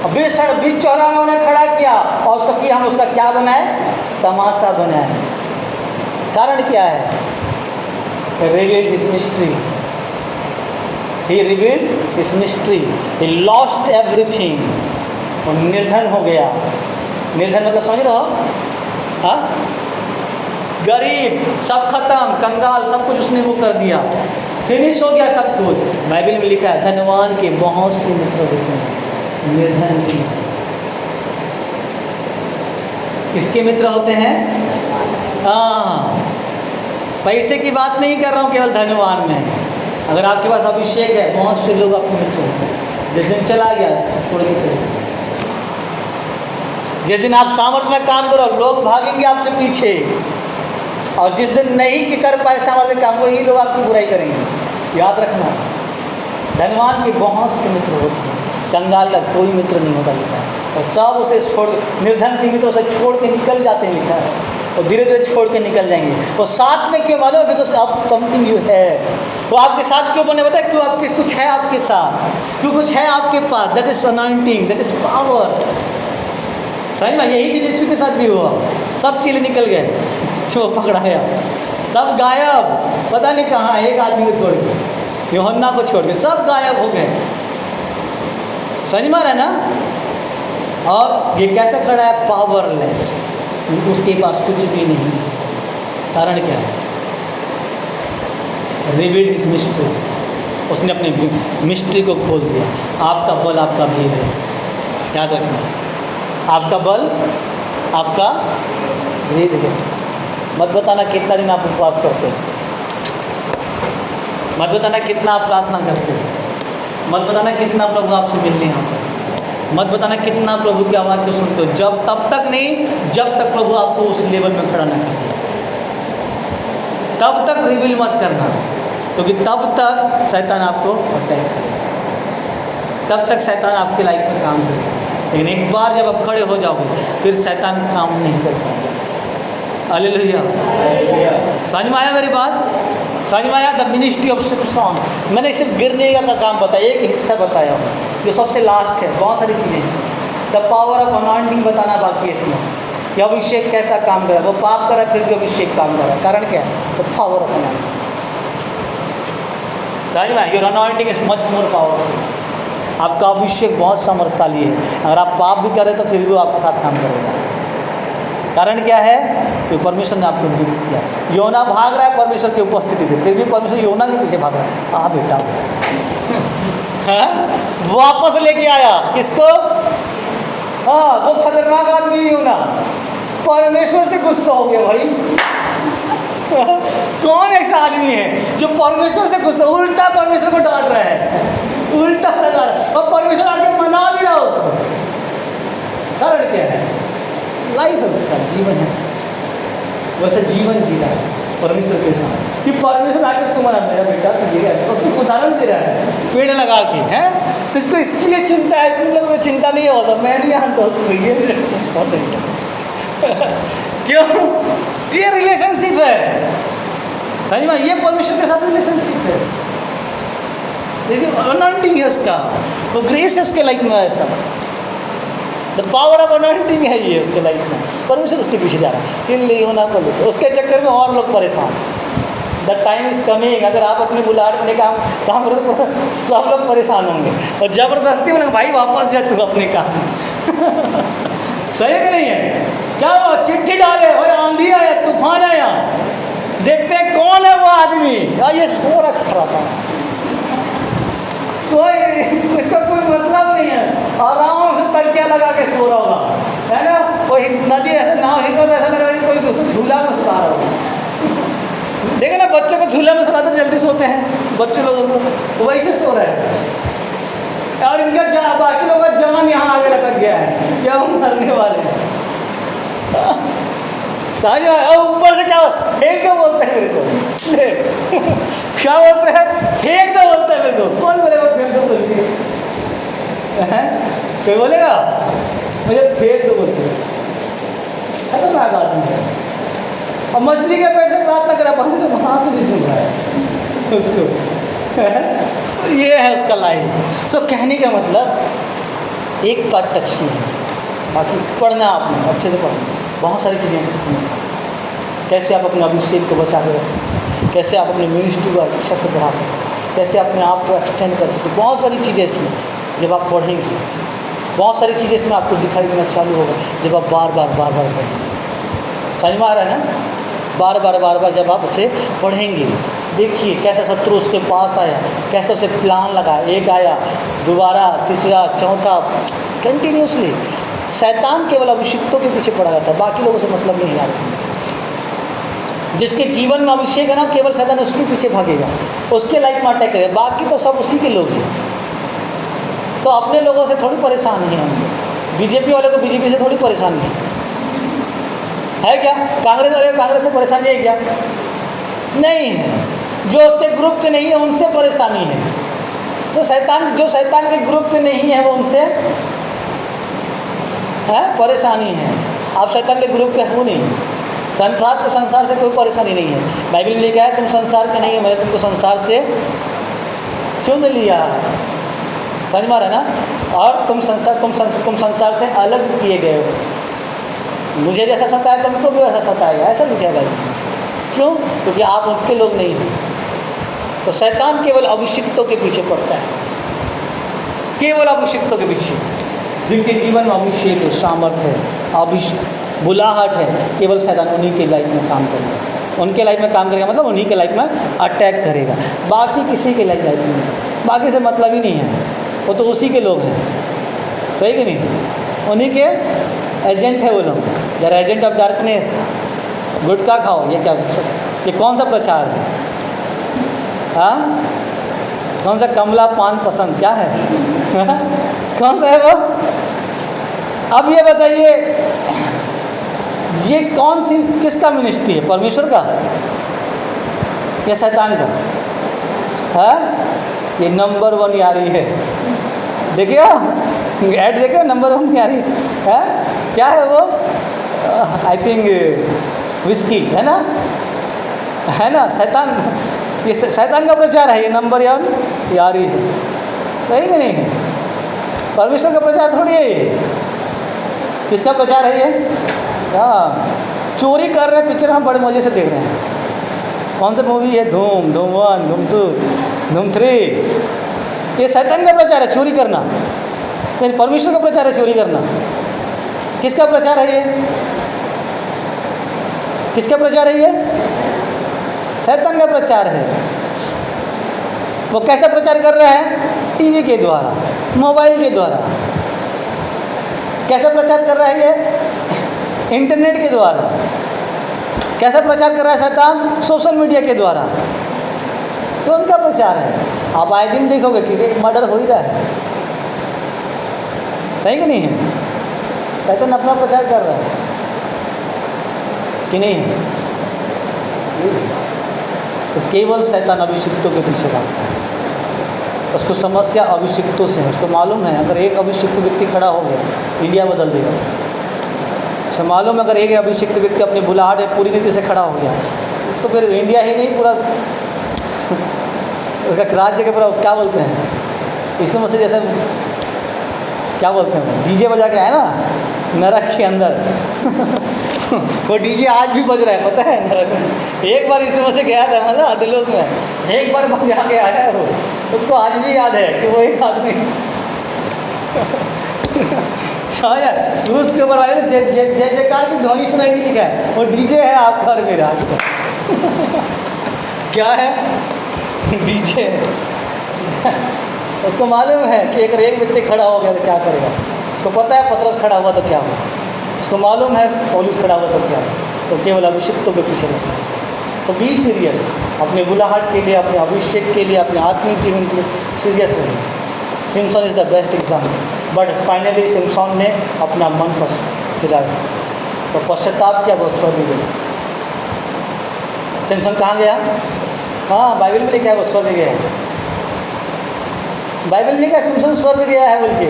बीच चौराहे में उन्हें खड़ा किया और उसका किया, हम उसका क्या बनाए? तमाशा बनाए। कारण क्या है? revealed his mystery. He revealed his mystery. He lost everything. वो निर्धन हो गया। निर्धन मतलब समझ रहे हो? हाँ, गरीब, सब खत्म, कंगाल, सब कुछ उसने वो कर दिया, फिनिश हो गया सब कुछ। बाइबल में लिखा है धनवान के बहुत से मित्र होते हैं, निर्धन के किसके मित्र होते हैं? हाँ, पैसे की बात नहीं कर रहा हूँ केवल धनवान में। अगर आपके पास अभिषेक है, बहुत से लोग आपके मित्र होते हैं। जिस दिन चला गया छोड़ के चले गए। जिस दिन आप सामर्थ्य में काम करो, लोग भागेंगे आपके पीछे, और जिस दिन नहीं कर पाए सामर्थ्य काम, वही लोग आपकी बुराई करेंगे। याद रखना, धनवान के बहुत से मित्र होते हैं, कंगाल का कोई मित्र नहीं होता, लिखा है। और सब उसे छोड़, निर्धन के मित्रों से छोड़ के निकल जाते हैं, लिखा है, और धीरे धीरे छोड़ के निकल जाएंगे। वो साथ में क्यों मालूम? बिकॉज आप समथिंग यू है। वो आपके साथ क्यों बने? पता है क्यों? आपके कुछ है आपके साथ, क्यों कुछ है आपके पास। That is anointing, that is power. समझ में? यही चीज़ यीशु के साथ भी हुआ। सब चीले निकल गए, जो पकड़ाया, सब गायब, पता नहीं कहाँ, एक आदमी को छोड़ के, यूहन्ना को छोड़ के सब गायब हो गए। समझ में आ रहा है ना? और ये कैसे खड़ा है? पावरलेस, उसके पास कुछ भी नहीं। कारण क्या है? रिवील्ड हिज मिस्ट्री, उसने अपनी मिस्ट्री को खोल दिया। आपका बल आपका भेद है, याद रखना। आपका बल आपका भेद है। मत बताना कितना दिन आप उपवास करते हो, मत बताना कितना आप प्रार्थना करते हो, मत बताना कितना प्रभु आपसे मिलने आता है, मत बताना कितना प्रभु की आवाज़ को सुनते हो। जब तब तक नहीं जब तक प्रभु आपको उस लेवल में खड़ा ना करते, तब तक रिवील मत करना, क्योंकि तब तक शैतान आपको अटैक करेगा, तब तक शैतान आपकी लाइफ में काम करेगा। लेकिन एक बार जब आप खड़े हो जाओगे, फिर शैतान काम नहीं कर पाएगा। हालेलुया। समझ में आया मेरी बात? समझ में आया? The ministry of Simpson. मैंने सिर्फ गिरने का काम बताया, एक हिस्सा बताया हूँ जो सबसे लास्ट है। बहुत सारी चीज़ें इसमें। द पावर ऑफ अनॉइंटिंग बताना बाकी है इसमें, कि अभिषेक कैसा काम करा। वो पाप करा फिर भी अभिषेक काम करा। कारण क्या है? The power of anointing. समझ में? Your anointing is much more powerful. आपका अभिषेक बहुत सामर्थ्यशाली है। अगर आप पाप भी करें तो फिर भी वो आपके साथ काम करेगा। कारण क्या है? कि परमेश्वर ने आपको नियुक्त किया। योना भाग रहा है परमेश्वर की उपस्थिति से, फिर भी परमेश्वर योना के पीछे भाग रहा है। हाँ बेटा, वापस लेके आया किसको? हाँ, वो खतरनाक आदमी योना परमेश्वर से गुस्सा हो गया। भाई कौन ऐसा आदमी है जो परमेश्वर से गुस्सा, उल्टा परमेश्वर को डांट रहा है, उल्टा लगा रहा है, और परमेश्वर आके मना भी रहा उसको। कारण क्या है? लाइफ है उसका, जीवन है, वैसे जीवन जी रहा है परमेश्वर के साथ। कि परमेश्वर आके उसको मना, मेरा बेटा तो गिरा है, उसको उदाहरण दे रहा है पेड़ लगा के, हैं। तो इसको इसके लिए चिंता है, इतने लोगों को चिंता नहीं होता, मैं नहीं जानता उसको, ये मेरा इम्पोर्टेंट है। क्यों? ये रिलेशनशिप है, सही में ये परमेश्वर के साथ रिलेशनशिप है। देखिए अनॉइंटिंग है उसका, वो ग्रेस है उसके लाइफ में, ऐसा द पावर ऑफ अनॉइंटिंग है ये उसके लाइफ में। परमेश्वर उसके पीछे जा रहा है कि ले होना को लेकर, उसके चक्कर में और लोग परेशान। द टाइम इज़ कमिंग, अगर आप अपने बुलाहट में काम करो तो सब लोग परेशान होंगे और ज़बरदस्ती बोलेंगे भाई वापस जा तू अपने काम। सही है कि नहीं है? क्या हुआ? चिट्ठी डाले, भाई आंधी आया, तूफान आया, देखते हैं कौन है वो आदमी, ये सो रखा था, कोई इसका कोई मतलब नहीं है, आराम से तकिया लगा के सो रहा होगा, है ना। कोई नदी ऐसे नाव हिल रहा, ऐसा लग रहा है कोई उसको झूला में सुला रहा होगा। देखो ना बच्चों को झूला में सुलाते जल्दी सोते हैं, बच्चे लोगों को वैसे सो रहे हैं, और इनका बाकी लोगों का जान यहाँ आगे लटक गया है, क्या हम मरने वाले हैं। समझ और ऊपर से क्या फेंक दो बोलते हैं मेरे को, क्या बोलते हैं? फेंक दो बोलते हैं मेरे को। कौन बोलेगा फेंक दो बोल के? कोई बोलेगा मुझे फेंक दो बोलते? खतरनाक आदमी है। और मछली के पेट से प्रार्थना करा, बाकी से वहाँ से भी सुन रहा है उसको। ये है उसका लाइफ। तो कहने का मतलब एक पार्ट टच किया है, बाकी पढ़ना आपने अच्छे से पढ़ना, बहुत सारी चीज़ें सीखनी। कैसे आप अपने अभिषेक को बचा के रख सकते हैं, कैसे आप अपने मिनिस्ट्री को अच्छा से बढ़ा सकते हैं, कैसे अपने आप को एक्सटेंड कर सकते हैं। बहुत सारी चीज़ें इसमें जब आप पढ़ेंगे, बहुत सारी चीज़ें इसमें आपको दिखाई देना चालू होगा जब आप बार बार पढ़ेंगे। समझ में आ रहा है ना? बार बार जब आप उसे पढ़ेंगे, देखिए कैसे शत्रु उसके पास आया, कैसे उसे प्लान लगा, एक आया, दोबारा, तीसरा, चौथा, कंटिन्यूसली। शैतान केवल अभिषिक्तों के पीछे पड़ा रहता है, बाकी लोगों से मतलब नहीं आ रहा। जिसके जीवन में अभिषेक है ना, केवल शैतान उसके पीछे भागेगा, उसके लाइफ में अटैक करेगा, बाकी तो सब उसी के लोग हैं। तो अपने लोगों से थोड़ी परेशानी है हमको, बीजेपी वाले को बीजेपी से थोड़ी परेशानी है क्या? कांग्रेस वाले को कांग्रेस से परेशानी है क्या? नहीं है। जो उसके ग्रुप के नहीं है उनसे परेशानी है। तो जो शैतान के ग्रुप के नहीं है वो उनसे है परेशानी है। आप शैतान के ग्रुप के हो नहीं, संसार से कोई परेशानी नहीं है। बाइबल में लिखा है तुम संसार के नहीं हो, मैंने तुमको संसार से चुन लिया। समझ में आ रहा है ना? और तुम संसार से अलग किए गए हो। मुझे जैसा सताया तुमको भी वैसा सताएगा, ऐसा लिखा है बाइबल। क्यों? क्योंकि आप उनके लोग नहीं हैं। तो शैतान केवल अभिषिक्तों के पीछे पड़ता है, केवल अभिषिक्तों के पीछे, जिनके जीवन में अभिषेक है, सामर्थ्य है, बुलाहट है, केवल शैतान उन्हीं के लाइफ में काम करेगा। उनके लाइफ में काम करेगा मतलब उन्हीं के लाइफ में अटैक करेगा, बाकी किसी के लाइफ में, बाकी से मतलब ही नहीं है। वो तो उसी के लोग हैं, सही कि नहीं? उन्हीं के एजेंट है वो लोग। यार एजेंट ऑफ डार्कनेस, गुटखा खाओ, ये क्या, ये कौन सा प्रचार है? हाँ, कौन सा कमला पान पसंद, क्या है? कौन सा है वो? अब ये बताइए, ये कौन सी किसका मिनिस्ट्री है? परमेश्वर का या शैतान का? हाँ, ये नंबर 1 यारी है। देखिए ऐड देखिए, नंबर 1 यारी है। क्या है वो? आई थिंक विस्की है ना, है ना? शैतान, ये शैतान का प्रचार है, ये नंबर 1 यारी है। सही कि नहीं? परमेश्वर का प्रचार थोड़ी है ये। किसका प्रचार है ये? हाँ, चोरी कर रहे पिक्चर हम बड़े मज़े से देख रहे हैं। कौन सा मूवी है? धूम 1, धूम 2, धूम 3। ये शैतान का प्रचार है, चोरी करना। फिर परमेश्वर का प्रचार है चोरी करना। किसका प्रचार है ये? किसका प्रचार है ये? शैतान का प्रचार है। वो कैसा प्रचार कर रहा है? टीवी के द्वारा, मोबाइल के द्वारा। कैसा प्रचार कर रहा है ये? इंटरनेट के द्वारा। कैसा प्रचार कर रहा है शैतान? सोशल मीडिया के द्वारा। तो उनका प्रचार है। आप आए दिन देखोगे कि मर्डर हो ही रहा है, सही कि नहीं है? शैतान अपना प्रचार कर रहा है कि नहीं है? तो केवल शैतान अभिषिक्तों के पीछे भागता है। उसको समस्या अभिषिक्तों से है। उसको मालूम है अगर एक अभिषिक्त व्यक्ति खड़ा हो गया, इंडिया बदल देगा। उसे मालूम है अगर एक अभिषिक्त व्यक्ति अपनी बुलाहट में पूरी रीति से खड़ा हो गया तो फिर इंडिया ही नहीं पूरा उसका राज्य के पूरा क्या बोलते हैं, इसी में से जैसे क्या बोलते हैं डीजे बजा के आए ना नरक के अंदर वो डीजे आज भी बज रहा है, पता है नरक में। एक बार इसी में से गया था मतलब अधलोक में, एक बार बजा के आया है वो, उसको आज भी याद है कि वो एक आदमी समझा क्रूस के ऊपर आए जय जयकार की ध्वनि सुनाई दी लिखा है, वो डीजे है आप घर मेरे आज का क्या है डीजे है। उसको मालूम है कि अगर एक व्यक्ति खड़ा हो गया तो क्या करेगा। उसको पता है पतरस खड़ा हुआ तो क्या हुआ, उसको मालूम है पौलुस खड़ा हुआ तो क्या है। तो केवल अभिषिक्तों के पीछे लगता है। तो बी सीरियस, अपने बुलाहट के लिए, अपने अभिषेक के लिए, अपने आत्मिक जीवन के लिए सीरियस रहे। Simpson is the best example, but finally Simpson ने अपना मन पर फिराया तो पश्चाताप किया, वो स्वर्ग गया। सिम्सन कहाँ गया? हाँ बाइबल में लिखा है वो स्वर्ग गया है। बाइबल में लिखा है सिम्सन स्वर्ग गया है बोल के।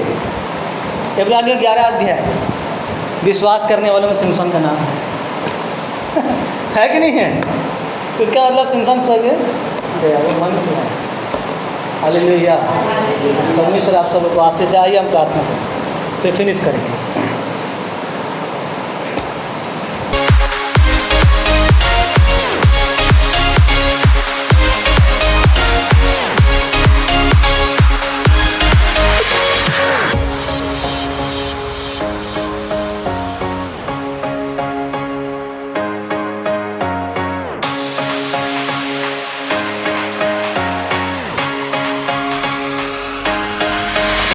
इब्रानियों 11 अध्याय, विश्वास करने वालों में सिम्सन का नाम है कि नहीं है? इसका मतलब सिम्सन स्वर्ग गया, वो मन फिराया। हालेलुया। परमेश्वर आप सबको आशीष दे। आइए हम प्रार्थना करें फिर फिनिश करेंगे।